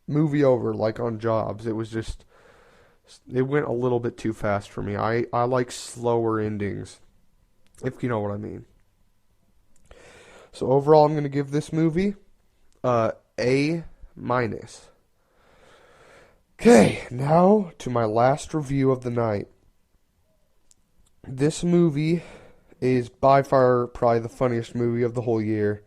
movie over like on Jobs. It was just. It went a little bit too fast for me. I like slower endings, if you know what I mean. So overall, I'm gonna give this movie A minus. Okay, now to my last review of the night. This movie is by far probably the funniest movie of the whole year.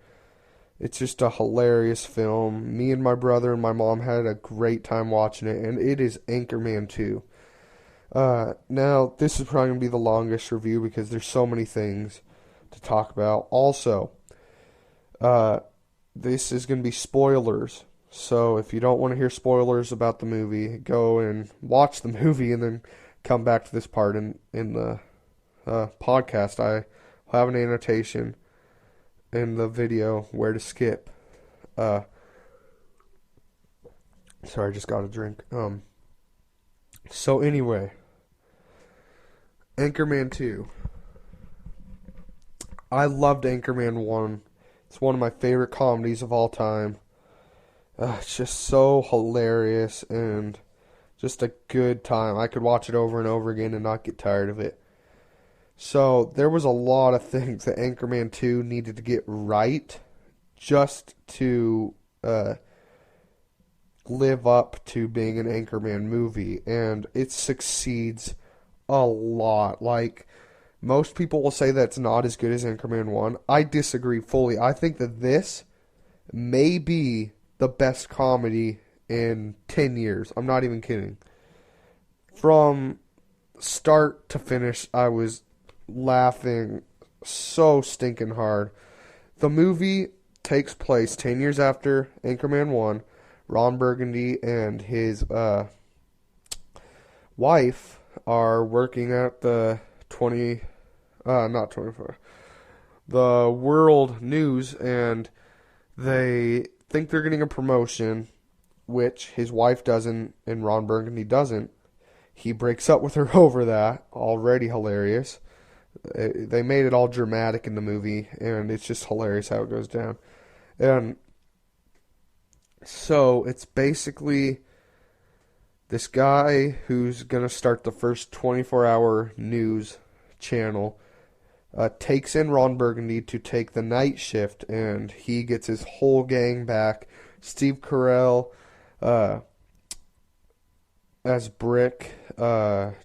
It's just a hilarious film. Me and my brother and my mom had a great time watching it, and it is Anchorman 2. Now, this is probably going to be the longest review because there's so many things to talk about. Also, this is going to be spoilers. So if you don't want to hear spoilers about the movie, go and watch the movie and then come back to this part in the podcast. I have an annotation in the video where to skip. Sorry, I just got a drink. So anyway, Anchorman 2. I loved Anchorman 1. It's one of my favorite comedies of all time. It's just so hilarious and just a good time. I could watch it over and over again and not get tired of it. So there was a lot of things that Anchorman 2 needed to get right just to live up to being an Anchorman movie, and it succeeds a lot. Like, most people will say that it's not as good as Anchorman 1. I disagree fully. I think that this may be the best comedy in 10 years. I'm not even kidding. From start to finish, I was laughing so stinking hard. The movie takes place 10 years after Anchorman 1. Ron Burgundy and his wife are working at the the World News, and they think they're getting a promotion, which his wife doesn't, and Ron Burgundy doesn't. He breaks up with her over that. Already hilarious. They made it all dramatic in the movie, and it's just hilarious how it goes down. And so it's basically this guy who's going to start the first 24-hour news channel takes in Ron Burgundy to take the night shift, and he gets his whole gang back. Steve Carell as Brick,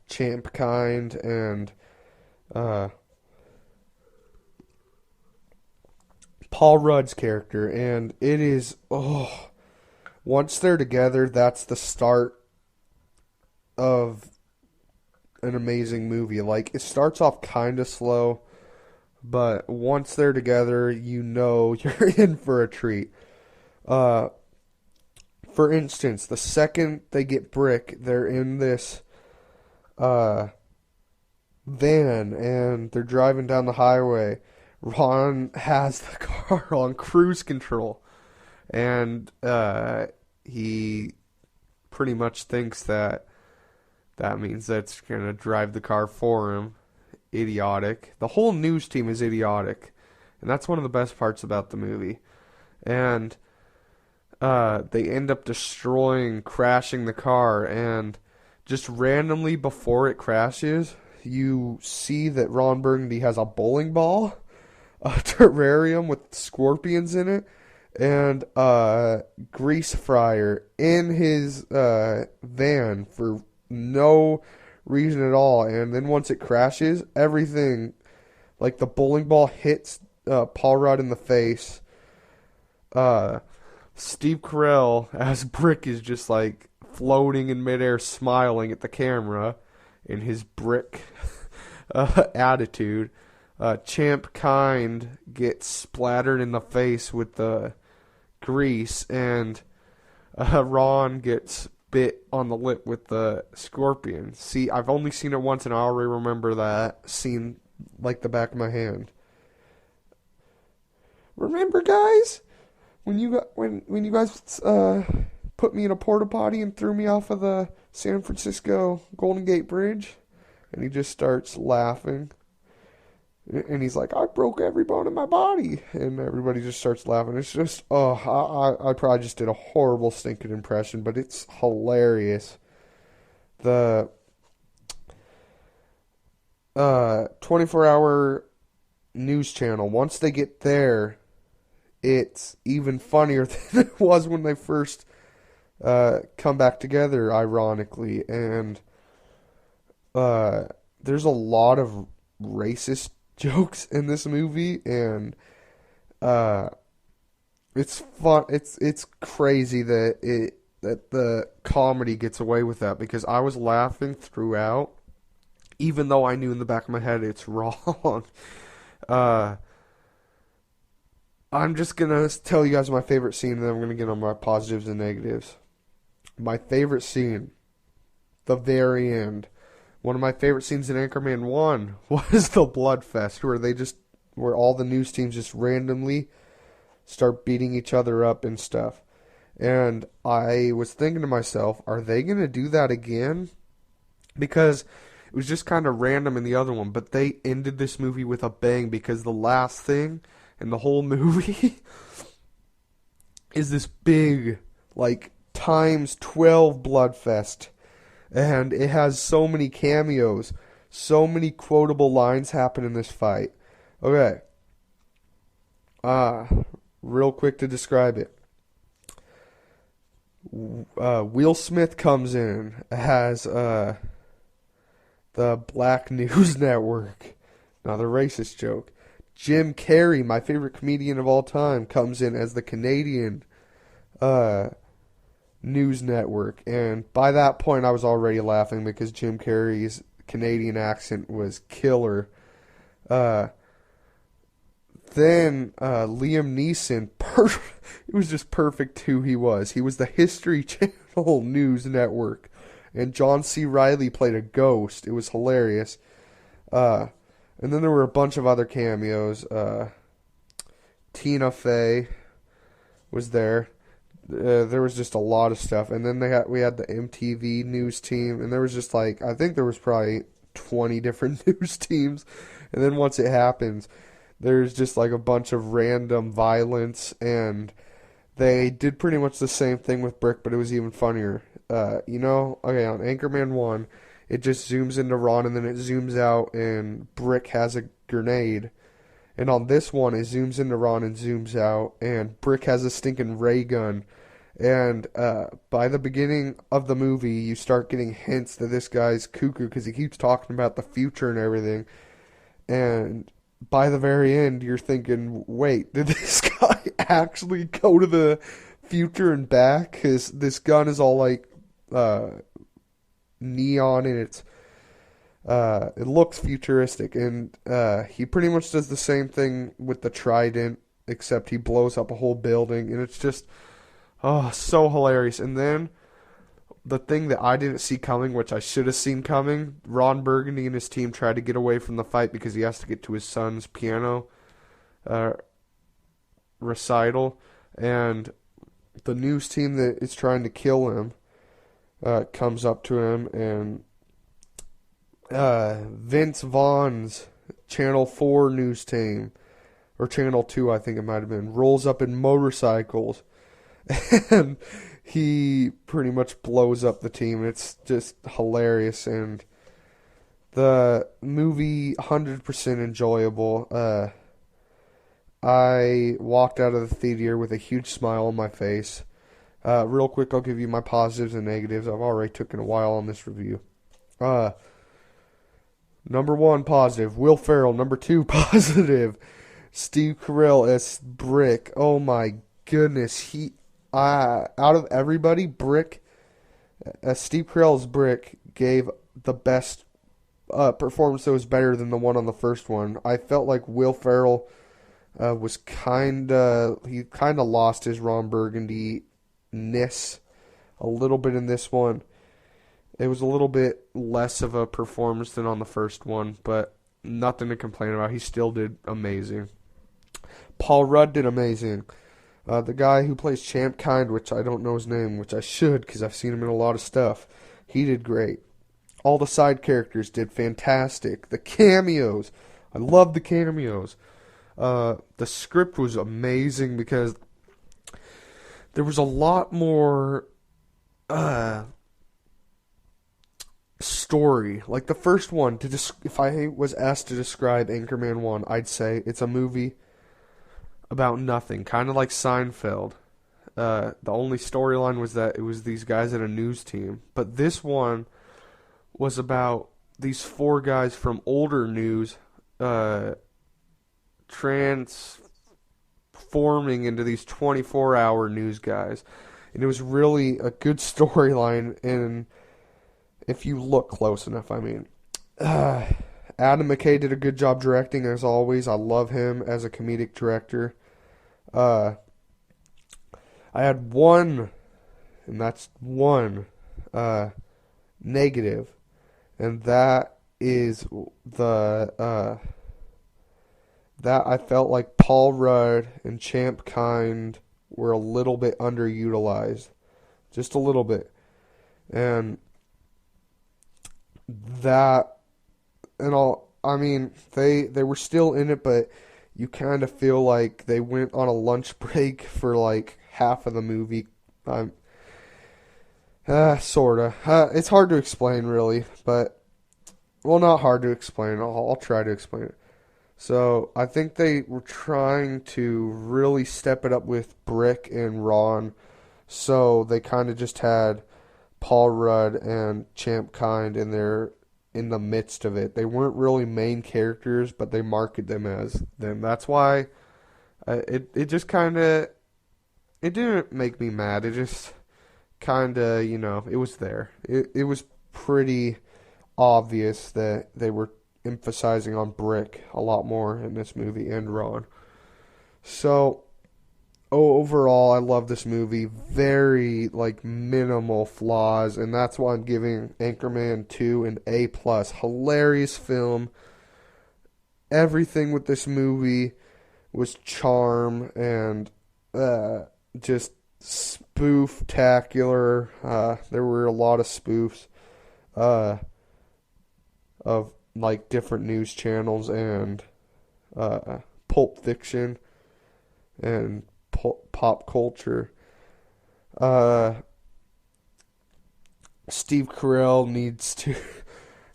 Champ Kind, and Paul Rudd's character. And it is, once they're together, that's the start of an amazing movie. Like, it starts off kind of slow, but once they're together, you know you're in for a treat. For instance, the second they get Brick, they're in this van, and they're driving down the highway. Ron has the car on cruise control, and he pretty much thinks that means that's going to drive the car for him. Idiotic. The whole news team is idiotic, and that's one of the best parts about the movie. And they end up crashing the car, and just randomly before it crashes, you see that Ron Burgundy has a bowling ball, a terrarium with scorpions in it, and a grease fryer in his van for no reason at all. And then once it crashes, everything, like the bowling ball hits Paul Rudd in the face. Steve Carell as Brick is just like floating in midair, smiling at the camera in his Brick attitude. Champ Kind gets splattered in the face with the grease, and Ron gets bit on the lip with the scorpion. See, I've only seen it once, and I already remember that scene like the back of my hand. Remember, guys, when you guys put me in a porta potty and threw me off of the San Francisco Golden Gate Bridge? And he just starts laughing. And he's like, I broke every bone in my body. And everybody just starts laughing. It's just, I probably just did a horrible stinking impression, but it's hilarious. The 24-hour news channel, once they get there, it's even funnier than it was when they first come back together, ironically. And there's a lot of racist jokes in this movie, and it's fun. It's crazy that the comedy gets away with that, because I was laughing throughout, even though I knew in the back of my head it's wrong. I'm just gonna tell you guys my favorite scene, and then I'm gonna get on my positives and negatives. My favorite scene, the very end. One of my favorite scenes in Anchorman 1 was the Blood Fest, where all the news teams just randomly start beating each other up and stuff. And I was thinking to myself, are they going to do that again? Because it was just kind of random in the other one, but they ended this movie with a bang, because the last thing in the whole movie is this big, like, times 12 Blood Fest. And it has so many cameos. So many quotable lines happen in this fight. Okay. Real quick to describe it. Will Smith comes in as the Black News Network. Another racist joke. Jim Carrey, my favorite comedian of all time, comes in as the Canadian News Network, and by that point I was already laughing because Jim Carrey's Canadian accent was killer. Then Liam Neeson, it was just perfect who he was. He was the History Channel News Network, and John C. Reilly played a ghost. It was hilarious. And then there were a bunch of other cameos. Tina Fey was there. There was just a lot of stuff, and then we had the MTV news team, and there was just I think there was probably 20 different news teams, and then once it happens, there's just a bunch of random violence, and they did pretty much the same thing with Brick, but it was even funnier. Okay, on Anchorman 1, it just zooms into Ron, and then it zooms out, and Brick has a grenade. And on this one, it zooms into Ron and zooms out, and Brick has a stinking ray gun. And by the beginning of the movie, you start getting hints that this guy's cuckoo, because he keeps talking about the future and everything. And by the very end, you're thinking, wait, did this guy actually go to the future and back? Because this gun is all neon, and it looks futuristic, and he pretty much does the same thing with the trident, except he blows up a whole building, and it's just so hilarious. And then the thing that I didn't see coming, which I should have seen coming, Ron Burgundy and his team tried to get away from the fight because he has to get to his son's piano recital, and the news team that is trying to kill him comes up to him, and Vince Vaughn's Channel 4 news team, or Channel 2 I think it might have been, rolls up in motorcycles, and he pretty much blows up the team, and it's just hilarious, and the movie 100% enjoyable. I walked out of the theater with a huge smile on my face. Real quick, I'll give you my positives and negatives. I've already taken a while on this review. Number 1, positive, Will Ferrell. Number 2, positive, Steve Carell as Brick. Oh my goodness, out of everybody, Steve Carell's Brick gave the best performance that was better than the one on the first one. I felt like Will Ferrell was kind of lost his Ron Burgundy-ness a little bit in this one. It was a little bit less of a performance than on the first one, but nothing to complain about. He still did amazing. Paul Rudd did amazing. The guy who plays Champ Kind, which I don't know his name, which I should because I've seen him in a lot of stuff. He did great. All the side characters did fantastic. The cameos, I love the cameos. The script was amazing because there was a lot more story. Like the first one, if I was asked to describe Anchorman 1, I'd say it's a movie about nothing, kind of like Seinfeld. The only storyline was that it was these guys at a news team. But this one was about these four guys from older news transforming into these 24-hour news guys. And it was really a good storyline, and if you look close enough, I mean. Adam McKay did a good job directing, as always. I love him as a comedic director. I had one, and that's one, negative, and that is that I felt like Paul Rudd and Champ Kind were a little bit underutilized. Just a little bit. And that, and all, I mean, they were still in it, but you kind of feel like they went on a lunch break for like half of the movie. Sorta. It's hard to explain, really, but, well, not hard to explain. I'll try to explain it. So, I think they were trying to really step it up with Brick and Ron, so they kind of just had Paul Rudd and Champ Kind in the midst of it. They weren't really main characters, but they marketed them as them. That's why it just kind of, it didn't make me mad. It just kind of, it was there. It was pretty obvious that they were emphasizing on Brick a lot more in this movie and Ron. So, overall, I love this movie. Very, minimal flaws, and that's why I'm giving Anchorman 2 an A+. Hilarious film. Everything with this movie was charm and just spoof-tacular. There were a lot of spoofs of different news channels and Pulp Fiction and pop culture. Steve Carell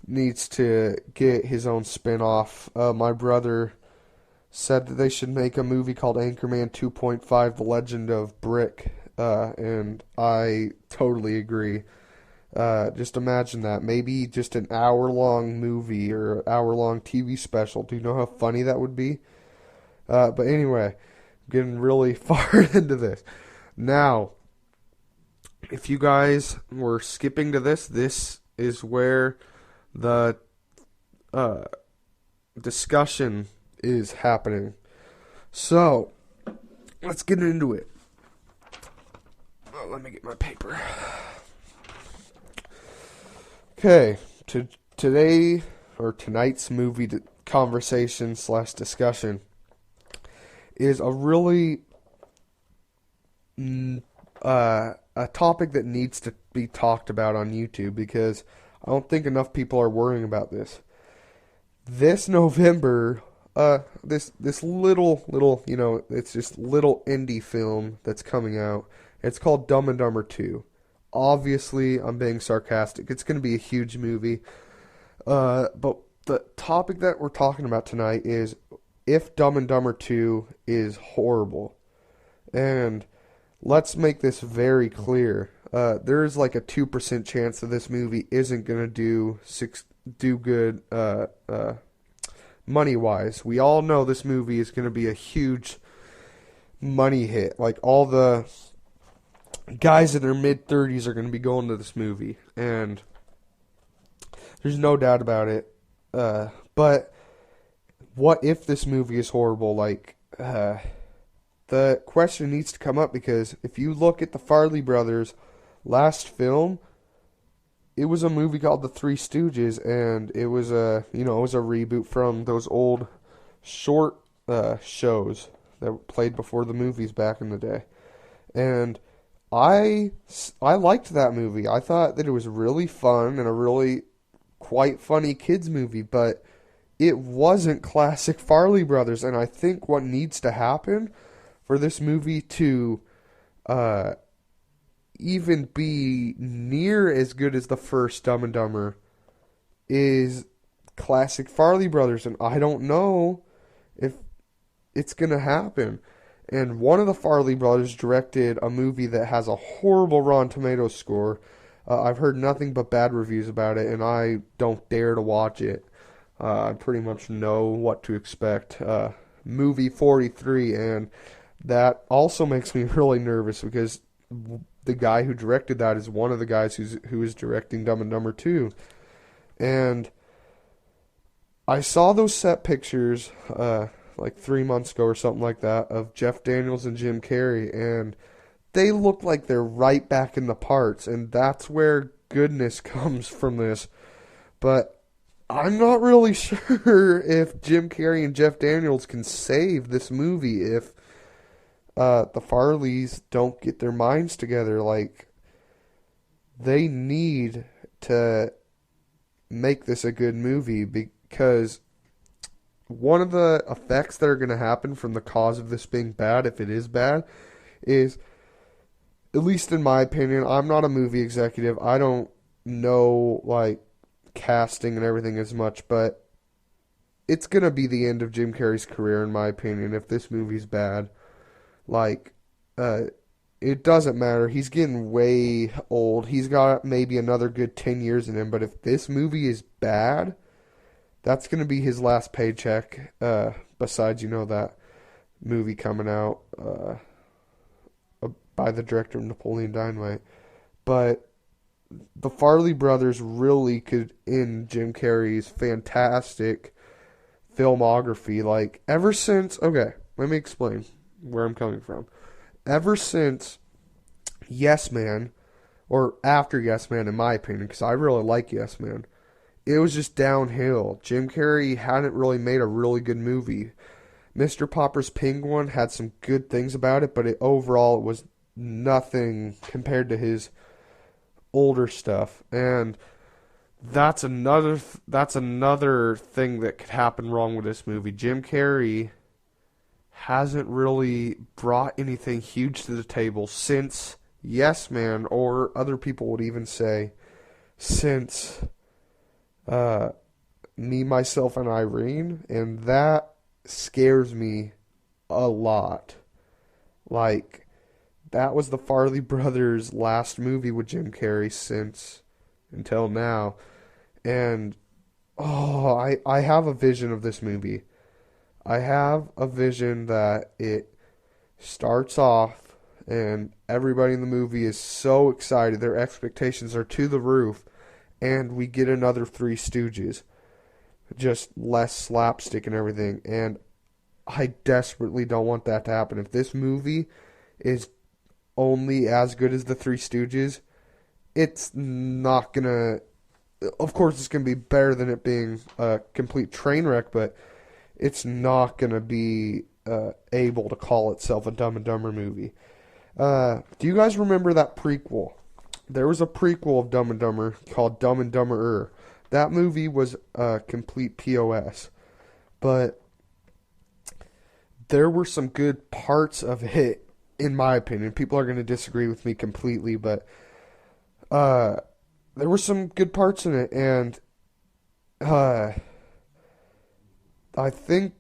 needs to get his own spin-off. My brother said that they should make a movie called Anchorman 2.5: The Legend of Brick, and I totally agree. Just imagine that. Maybe just an hour-long movie or an hour-long TV special. Do you know how funny that would be? But anyway, I'm getting really far into this. Now, if you guys were skipping to this is where the discussion is happening. So, let's get into it. Oh, let me get my paper. Okay, today, or tonight's movie conversation / discussion is a really a topic that needs to be talked about on YouTube, because I don't think enough people are worrying about this. This November, this little, it's just little indie film that's coming out. It's called Dumb and Dumber 2. Obviously, I'm being sarcastic. It's going to be a huge movie. But the topic that we're talking about tonight is if Dumb and Dumber 2 is horrible. And let's make this very clear. There's like a 2% chance that this movie isn't going to do good money-wise. We all know this movie is going to be a huge money hit. Like, all the guys in their mid-30s are going to be going to this movie, and there's no doubt about it. But what if this movie is horrible? The question needs to come up, because if you look at the Farley brothers' last film, it was a movie called The Three Stooges, and it was a reboot from those old short shows that played before the movies back in the day. And I liked that movie. I thought that it was really fun and a really quite funny kids movie, but it wasn't classic Farley Brothers. And I think what needs to happen for this movie to uh, even be near as good as the first Dumb and Dumber is classic Farley Brothers, and I don't know if it's gonna happen. And one of the Farley brothers directed a movie that has a horrible Rotten Tomatoes score. I've heard nothing but bad reviews about it, and I don't dare to watch it. I pretty much know what to expect. Movie 43, and that also makes me really nervous because the guy who directed that is one of the guys who is directing Dumb and Dumber 2. And I saw those set pictures like 3 months ago or something like that of Jeff Daniels and Jim Carrey, and they look like they're right back in the parts, and that's where goodness comes from this. But I'm not really sure if Jim Carrey and Jeff Daniels can save this movie if the Farleys don't get their minds together. Like, they need to make this a good movie because one of the effects that are going to happen from the cause of this being bad, if it is bad, is, at least in my opinion, I'm not a movie executive. I don't know, like, casting and everything as much, but it's going to be the end of Jim Carrey's career, in my opinion, if this movie's bad. Like, it doesn't matter. He's getting way old. He's got maybe another good 10 years in him, but if this movie is bad, that's going to be his last paycheck, besides, that movie coming out by the director of Napoleon Dynamite. But the Farley brothers really could end Jim Carrey's fantastic filmography. Like, ever since... Okay, let me explain where I'm coming from. Ever since Yes Man, or after Yes Man, in my opinion, because I really like Yes Man, it was just downhill. Jim Carrey hadn't really made a really good movie. Mr. Popper's Penguin had some good things about it, but overall it was nothing compared to his older stuff. And that's another thing that could happen wrong with this movie. Jim Carrey hasn't really brought anything huge to the table since Yes Man, or other people would even say since Me, Myself, and Irene, and that scares me a lot. Like, that was the Farley brothers' last movie with Jim Carrey since until now, and I have a vision of this movie. I have a vision that it starts off and everybody in the movie is so excited, their expectations are to the roof, and we get another Three Stooges. Just less slapstick and everything. And I desperately don't want that to happen. If this movie is only as good as the Three Stooges, it's not gonna... Of course, it's gonna be better than it being a complete train wreck, but it's not gonna be able to call itself a Dumb and Dumber movie. Do you guys remember that prequel? There was a prequel of Dumb and Dumber called Dumb and Dumberer. That movie was a complete POS. But there were some good parts of it, in my opinion. People are going to disagree with me completely, but there were some good parts in it. And I think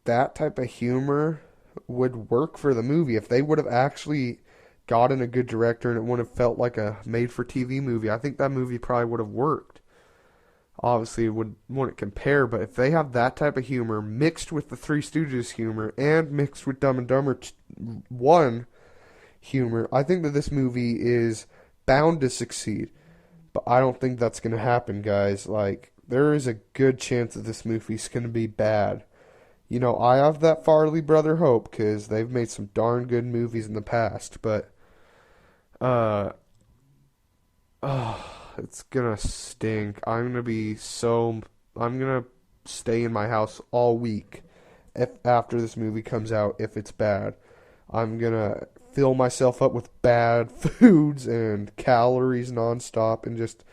that type of humor would work for the movie. If they would have actually gotten a good director and it would have felt like a made-for-TV movie, I think that movie probably would have worked. Obviously, it wouldn't compare, but if they have that type of humor mixed with the Three Stooges humor and mixed with Dumb and Dumber 1 humor, I think that this movie is bound to succeed. But I don't think that's going to happen, guys. Like, there is a good chance that this movie's going to be bad. I have that Farley brother hope because they've made some darn good movies in the past, but it's gonna stink. I'm gonna stay in my house all week after this movie comes out if it's bad. I'm gonna fill myself up with bad foods and calories nonstop and just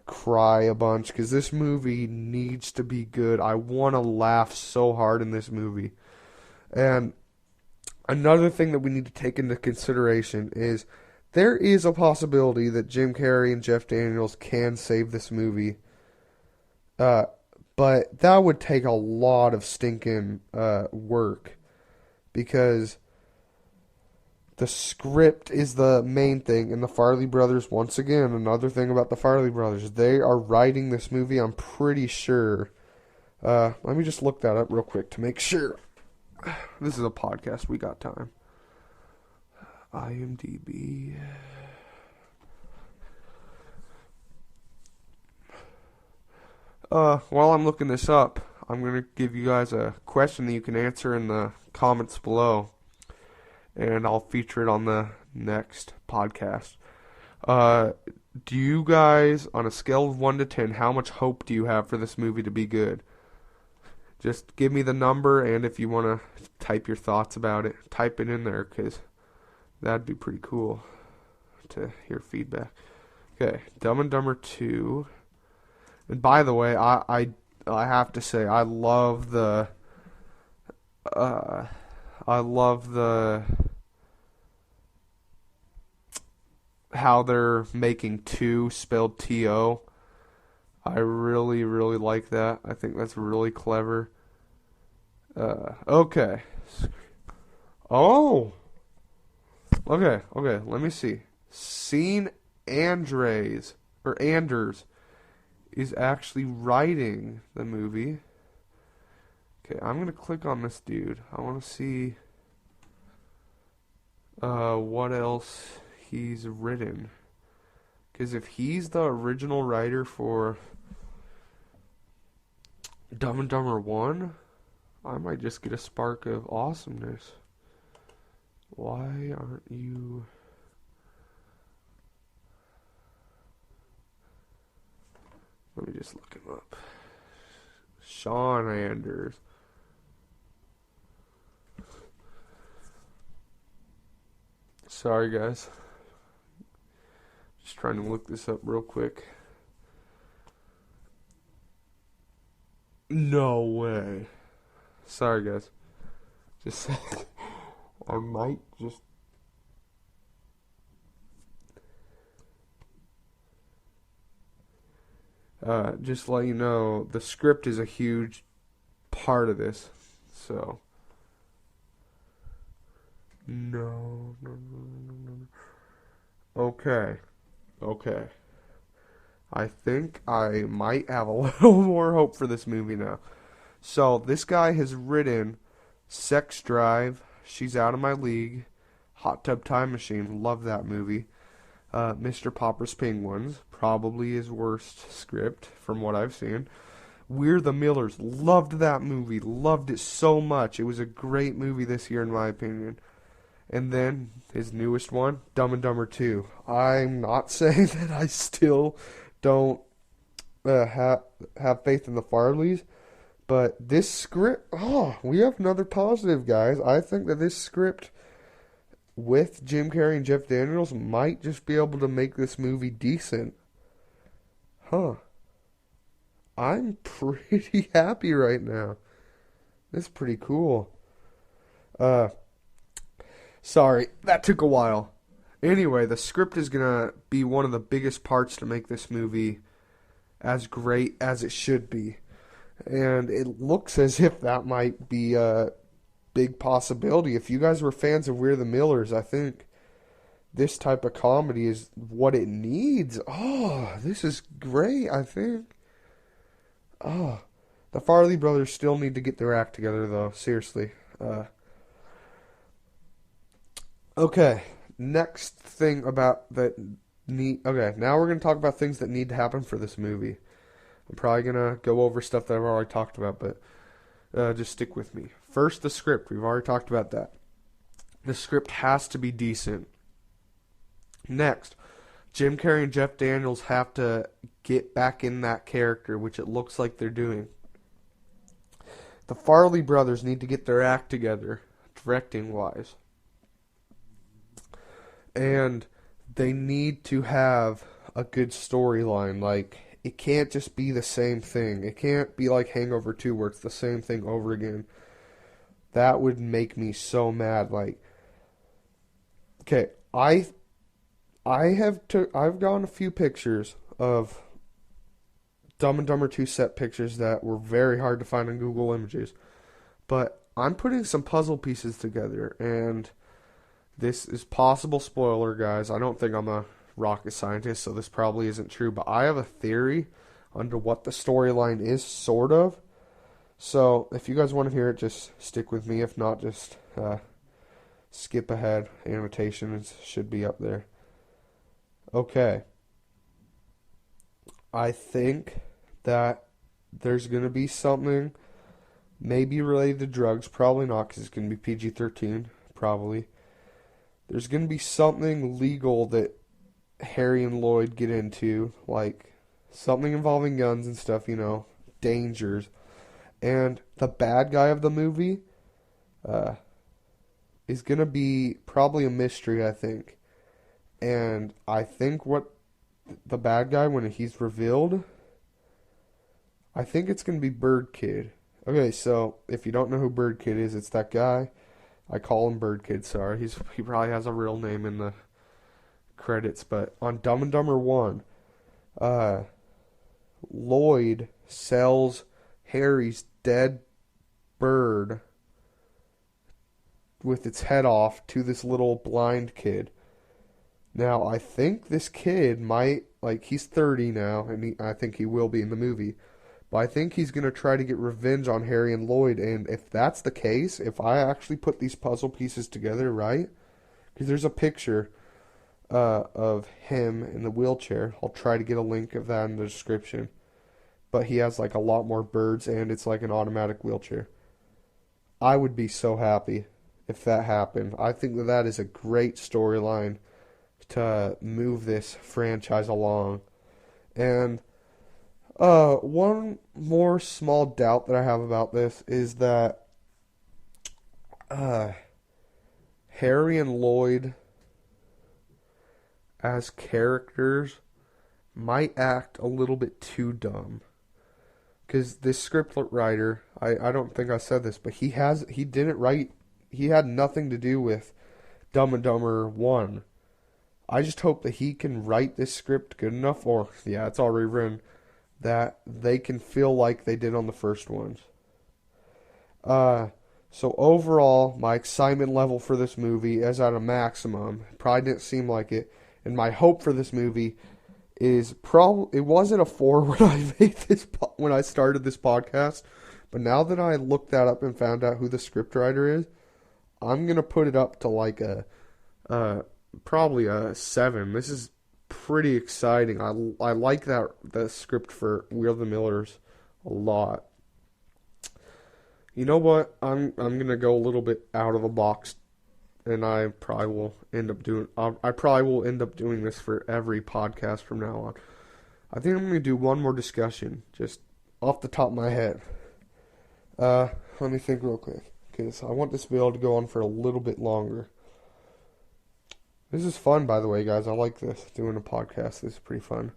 cry a bunch, because this movie needs to be good. I want to laugh so hard in this movie. And another thing that we need to take into consideration is there is a possibility that Jim Carrey and Jeff Daniels can save this movie. But that would take a lot of stinking work, because the script is the main thing. And the Farley brothers, once again, another thing about the Farley brothers, they are writing this movie, I'm pretty sure. Let me just look that up real quick to make sure. This is a podcast, we got time. IMDb. While I'm looking this up, I'm going to give you guys a question that you can answer in the comments below, and I'll feature it on the next podcast. Do you guys, on a scale of 1 to 10, how much hope do you have for this movie to be good? Just give me the number, and if you want to type your thoughts about it, type it in there, because that'd be pretty cool to hear feedback. Okay, Dumb and Dumber 2. And by the way, I have to say, I love the how they're making 2 spelled T-O. I really, really like that. I think that's really clever. Okay. Oh! Okay, let me see. Scene Anders is actually writing the movie. Okay, I'm gonna click on this dude. I want to see what else he's written. Because if he's the original writer for Dumb and Dumber 1, I might just get a spark of awesomeness. Why aren't you... Let me just look him up. Sean Anders. Sorry, guys. Just trying to look this up real quick. No way. Sorry, guys. Just I might just... just to let you know, the script is a huge part of this. So... No. Okay. I think I might have a little more hope for this movie now. So, this guy has written Sex Drive, She's Out of My League, Hot Tub Time Machine, love that movie. Mr. Popper's Penguins, probably his worst script from what I've seen. We're the Millers, loved that movie, loved it so much. It was a great movie this year in my opinion. And then his newest one, Dumb and Dumber 2. I'm not saying that I still don't have faith in the Farleys, but this script, we have another positive, guys. I think that this script with Jim Carrey and Jeff Daniels might just be able to make this movie decent. I'm pretty happy right now. This is pretty cool. Sorry, that took a while. Anyway, the script is going to be one of the biggest parts to make this movie as great as it should be. And it looks as if that might be a big possibility. If you guys were fans of We're the Millers, I think this type of comedy is what it needs. This is great, I think. The Farley brothers still need to get their act together, though. Seriously. Okay, next thing about that okay, now we're going to talk about things that need to happen for this movie. I'm probably going to go over stuff that I've already talked about, but just stick with me. First, the script. We've already talked about that. The script has to be decent. Next, Jim Carrey and Jeff Daniels have to get back in that character, which it looks like they're doing. The Farley brothers need to get their act together, directing-wise. And they need to have a good storyline. Like, it can't just be the same thing. It can't be like Hangover 2 where it's the same thing over again. That would make me so mad. Like, okay, I've gotten a few pictures of Dumb and Dumber 2 set pictures that were very hard to find on Google Images. But I'm putting some puzzle pieces together, and this is possible spoiler, guys. I don't think I'm a rocket scientist, so this probably isn't true, but I have a theory under what the storyline is, sort of. So, if you guys want to hear it, just stick with me. If not, just skip ahead. Annotations should be up there. Okay. I think that there's going to be something maybe related to drugs. Probably not, because it's going to be PG-13. Probably. There's going to be something legal that Harry and Lloyd get into, like something involving guns and stuff, dangers. And the bad guy of the movie is going to be probably a mystery, I think. And I think what the bad guy, when he's revealed, I think it's going to be Bird Kid. Okay, so if you don't know who Bird Kid is, it's that guy. I call him Bird Kid, sorry. He probably has a real name in the credits. But on Dumb and Dumber 1, Lloyd sells Harry's dead bird with its head off to this little blind kid. Now, I think this kid might, he's 30 now, and I think he will be in the movie. But I think he's going to try to get revenge on Harry and Lloyd, and if that's the case, if I actually put these puzzle pieces together, right? Because there's a picture of him in the wheelchair. I'll try to get a link of that in the description. But he has, a lot more birds, and it's like an automatic wheelchair. I would be so happy if that happened. I think that is a great storyline to move this franchise along. And one more small doubt that I have about this is that Harry and Lloyd as characters might act a little bit too dumb. Because this script writer, I don't think I said this, but he had nothing to do with Dumb and Dumber 1. I just hope that he can write this script good enough, or, yeah, it's already written, that they can feel like they did on the first ones. So overall, my excitement level for this movie is at a maximum. Probably didn't seem like it. And my hope for this movie is it wasn't a 4 when I started this podcast, but now that I looked that up and found out who the scriptwriter is, I'm gonna put it up to probably a 7. This is pretty exciting. I like the script for We Are the Millers a lot. You know what? I'm gonna go a little bit out of the box, and I probably will end up doing this for every podcast from now on. I think I'm gonna do one more discussion, just off the top of my head. Let me think real quick, because I want this to be able to go on for a little bit longer. This is fun, by the way, guys. I like this, doing a podcast. This is pretty fun.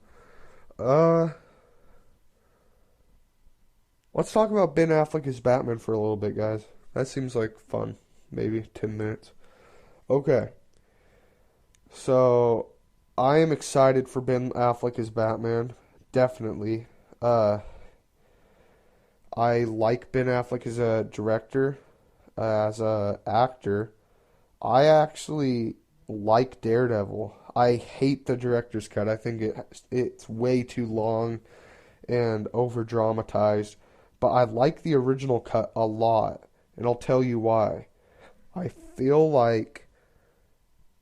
Let's talk about Ben Affleck as Batman for a little bit, guys. That seems like fun. Maybe 10 minutes. Okay. So, I am excited for Ben Affleck as Batman. Definitely. I like Ben Affleck as a director, as a actor. I actually like Daredevil. I hate the director's cut. I think it's way too long and over dramatized. But I like the original cut a lot, and I'll tell you why. I feel like,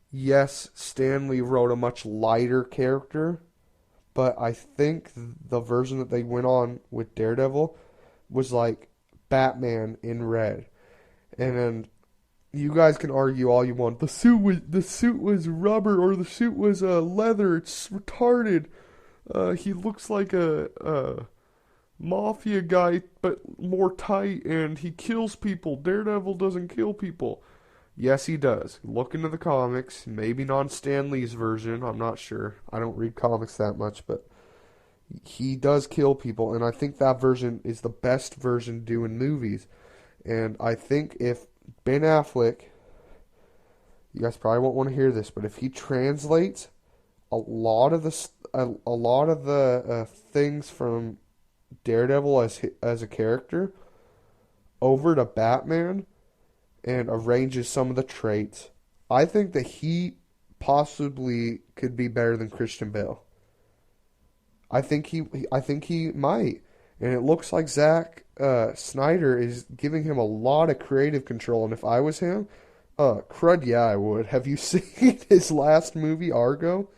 yes, Stan Lee wrote a much lighter character, but I think the version that they went on with Daredevil was like Batman in red. And then you guys can argue all you want. The suit was rubber, or the suit was leather. It's retarded. He looks like a mafia guy, but more tight, and he kills people. Daredevil doesn't kill people. Yes, he does. Look into the comics. Maybe not Stan Lee's version. I'm not sure. I don't read comics that much, but he does kill people, and I think that version is the best version to do in movies. And I think if Ben Affleck, you guys probably won't want to hear this, but if he translates a lot of the things from Daredevil as a character over to Batman and arranges some of the traits, I think that he possibly could be better than Christian Bale. I think he might, and it looks like Zack Snyder is giving him a lot of creative control. And if I was him, crud, yeah, I would. Have you seen his last movie, Argo?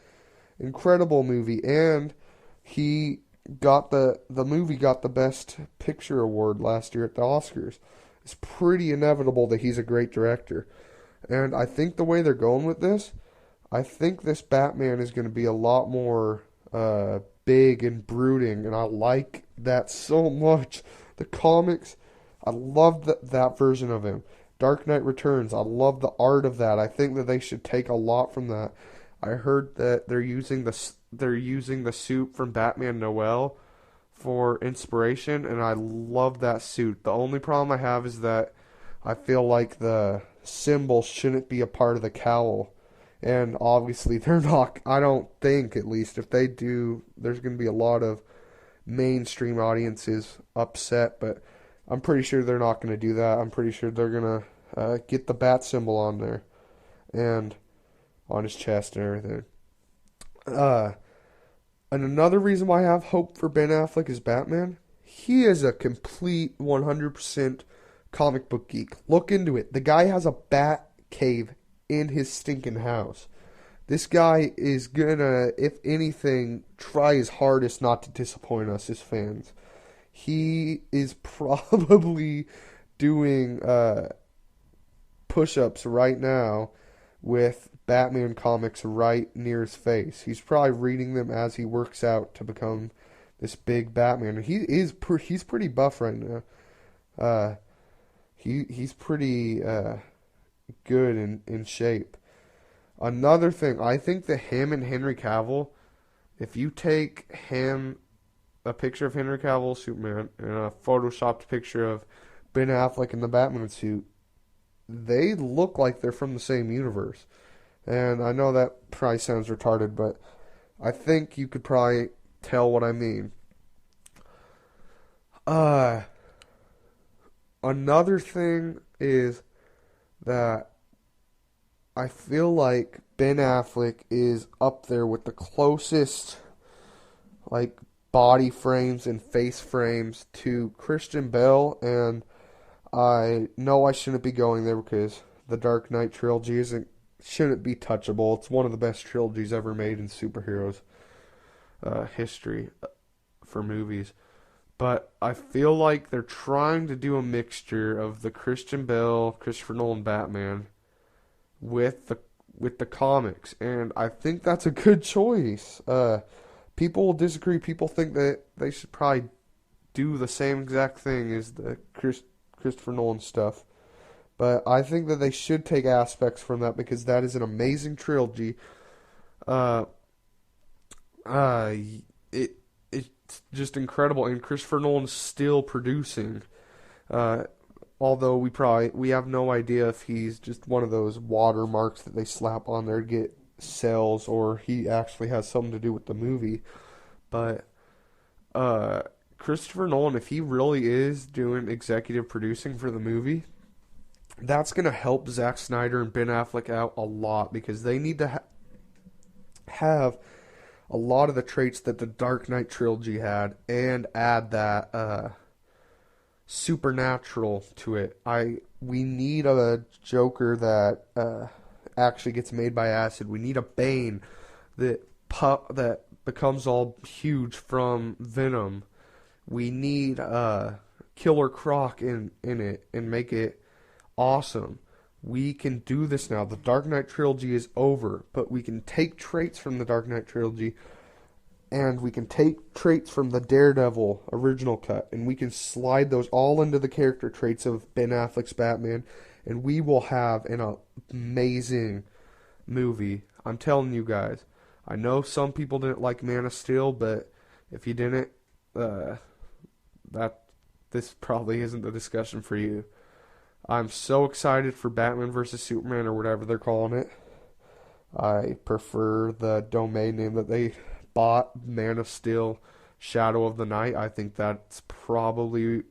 Incredible movie, and he got the movie got the Best Picture award last year at the Oscars. It's pretty inevitable that he's a great director. And I think the way they're going with this, I think this Batman is going to be a lot more big and brooding, and I like that so much. The comics, I love that version of him. Dark Knight Returns, I love the art of that. I think that they should take a lot from that. I heard that they're using the suit from Batman Noel for inspiration, and I love that suit. The only problem I have is that I feel like the symbol shouldn't be a part of the cowl. And obviously they're not, I don't think, at least, if they do, there's going to be a lot of mainstream audiences upset, but I'm pretty sure they're not going to do that. I'm pretty sure they're going to get the bat symbol on there and on his chest and everything. And another reason why I have hope for Ben Affleck as Batman, he is a complete 100% comic book geek. Look into it. The guy has a bat cave in his stinking house. This guy is gonna, if anything, try his hardest not to disappoint us as fans. He is probably doing push-ups right now with Batman comics right near his face. He's probably reading them as he works out to become this big Batman. And he's pretty buff right now. He's pretty good in shape. Another thing, I think that him and Henry Cavill, if you take a picture of Henry Cavill, Superman, and a photoshopped picture of Ben Affleck in the Batman suit, they look like they're from the same universe. And I know that probably sounds retarded, but I think you could probably tell what I mean. Another thing is that I feel like Ben Affleck is up there with the closest, like, body frames and face frames to Christian Bale, and I know I shouldn't be going there because the Dark Knight trilogy shouldn't be touchable. It's one of the best trilogies ever made in superheroes history for movies. But I feel like they're trying to do a mixture of the Christian Bale, Christopher Nolan Batman with the comics, and I think that's a good choice. People will disagree. People think that they should probably do the same exact thing as the Christopher Nolan stuff. But I think that they should take aspects from that because that is an amazing trilogy. It's just incredible, and Christopher Nolan's still producing. Although we have no idea if he's just one of those watermarks that they slap on there to get sales, or he actually has something to do with the movie. But Christopher Nolan, if he really is doing executive producing for the movie, that's going to help Zack Snyder and Ben Affleck out a lot because they need to have a lot of the traits that the Dark Knight trilogy had and add that supernatural to it. We need a Joker that actually gets made by acid. We need a Bane that becomes all huge from Venom. We need Killer Croc in it and make it awesome. We can do this now. The Dark Knight trilogy is over, but we can take traits from the Dark Knight trilogy and we can take traits from the Daredevil original cut and we can slide those all into the character traits of Ben Affleck's Batman, and we will have an amazing movie. I'm telling you guys. I know some people didn't like Man of Steel, but if you didn't, that this probably isn't the discussion for you. I'm so excited for Batman vs. Superman, or whatever they're calling it. I prefer the domain name that they bought, Man of Steel, Shadow of the Night. I think that's probably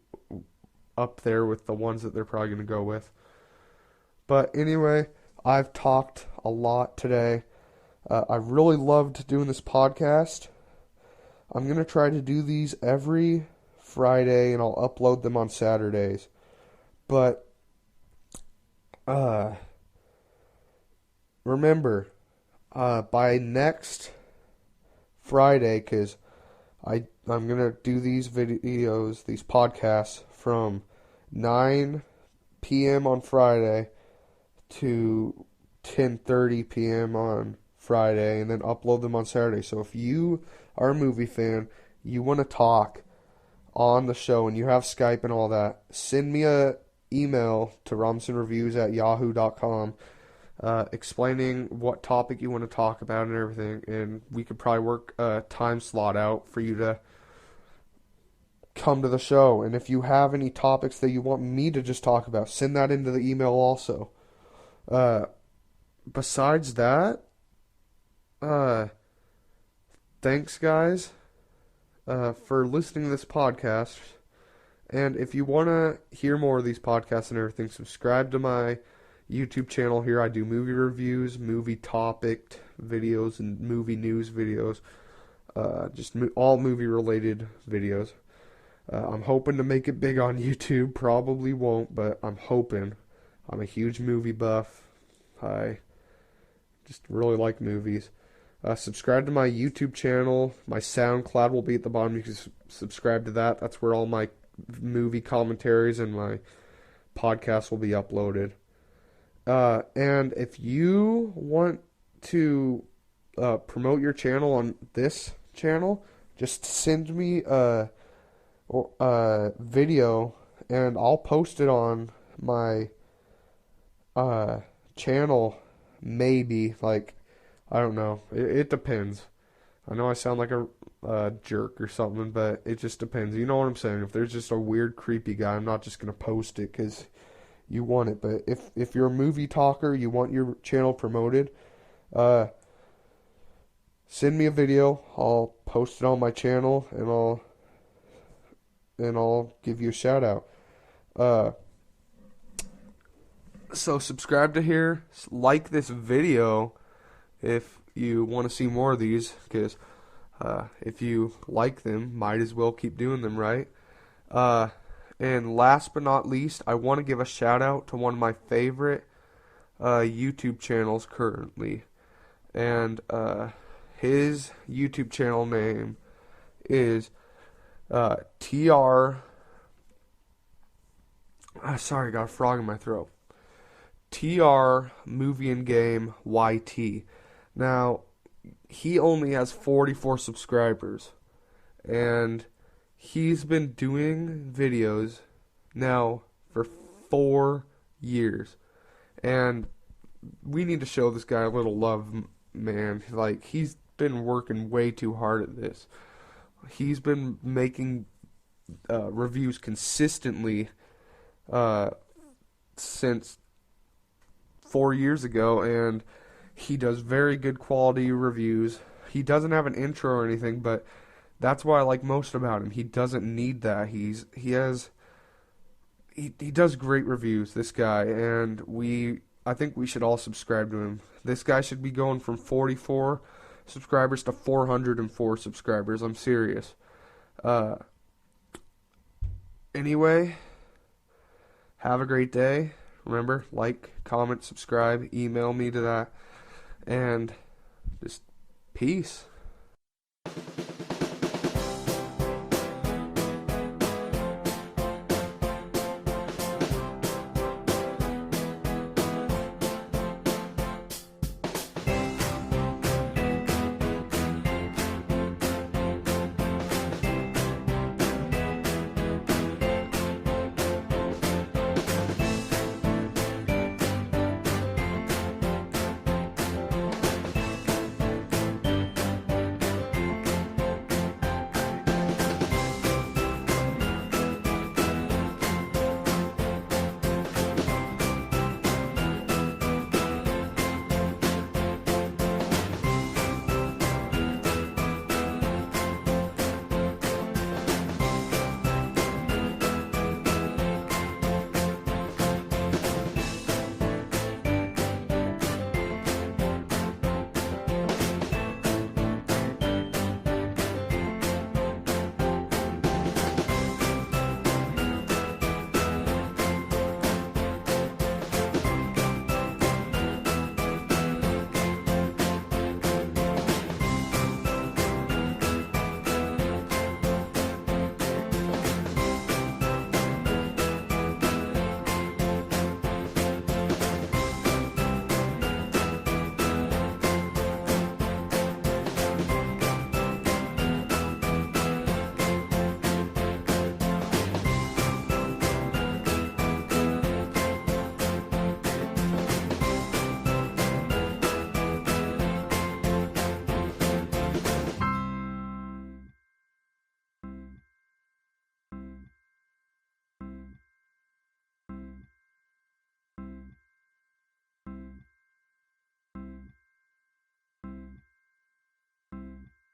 up there with the ones that they're probably going to go with. But anyway, I've talked a lot today. I really loved doing this podcast. I'm going to try to do these every Friday, and I'll upload them on Saturdays. But remember, by next Friday, because I'm going to do these videos, these podcasts, from 9 p.m. on Friday to 10:30 p.m. on Friday, and then upload them on Saturday. So if you are a movie fan, you want to talk on the show, and you have Skype and all that, send me a email to robinsonreviews@yahoo.com explaining what topic you want to talk about and everything, and we could probably work a time slot out for you to come to the show. And if you have any topics that you want me to just talk about, send that into the email also. Besides that, thanks guys for listening to this podcast. And if you want to hear more of these podcasts and everything, subscribe to my YouTube channel here. I do movie reviews, movie topic videos, and movie news videos. Just all movie related videos. I'm hoping to make it big on YouTube. Probably won't, but I'm hoping. I'm a huge movie buff. I just really like movies. Subscribe to my YouTube channel. My SoundCloud will be at the bottom. You can subscribe to that. That's where all my movie commentaries and my podcasts will be uploaded. And if you want to promote your channel on this channel, just send me a video, and I'll post it on my channel. Maybe, like, I don't know. It depends. I know I sound like a jerk or something, but it just depends. You know what I'm saying? If there's just a weird, creepy guy, I'm not just going to post it because you want it. But if you're a movie talker, you want your channel promoted, send me a video. I'll post it on my channel, and I'll give you a shout out. So subscribe to here. Like this video if you want to see more of these, because if you like them, might as well keep doing them, right? And last but not least, I want to give a shout out to one of my favorite YouTube channels currently. And his YouTube channel name is sorry, I got a frog in my throat. TR Movie and Game YT. Now, he only has 44 subscribers, and he's been doing videos now for 4 years, and we need to show this guy a little love, man. Like, he's been working way too hard at this. He's been making reviews consistently since 4 years ago, and he does very good quality reviews. He doesn't have an intro or anything, but that's what I like most about him. He doesn't need that. He does great reviews, this guy, and I think we should all subscribe to him. This guy should be going from 44 subscribers to 404 subscribers. I'm serious. Anyway, have a great day. Remember, like, comment, subscribe, email me to that, and just peace.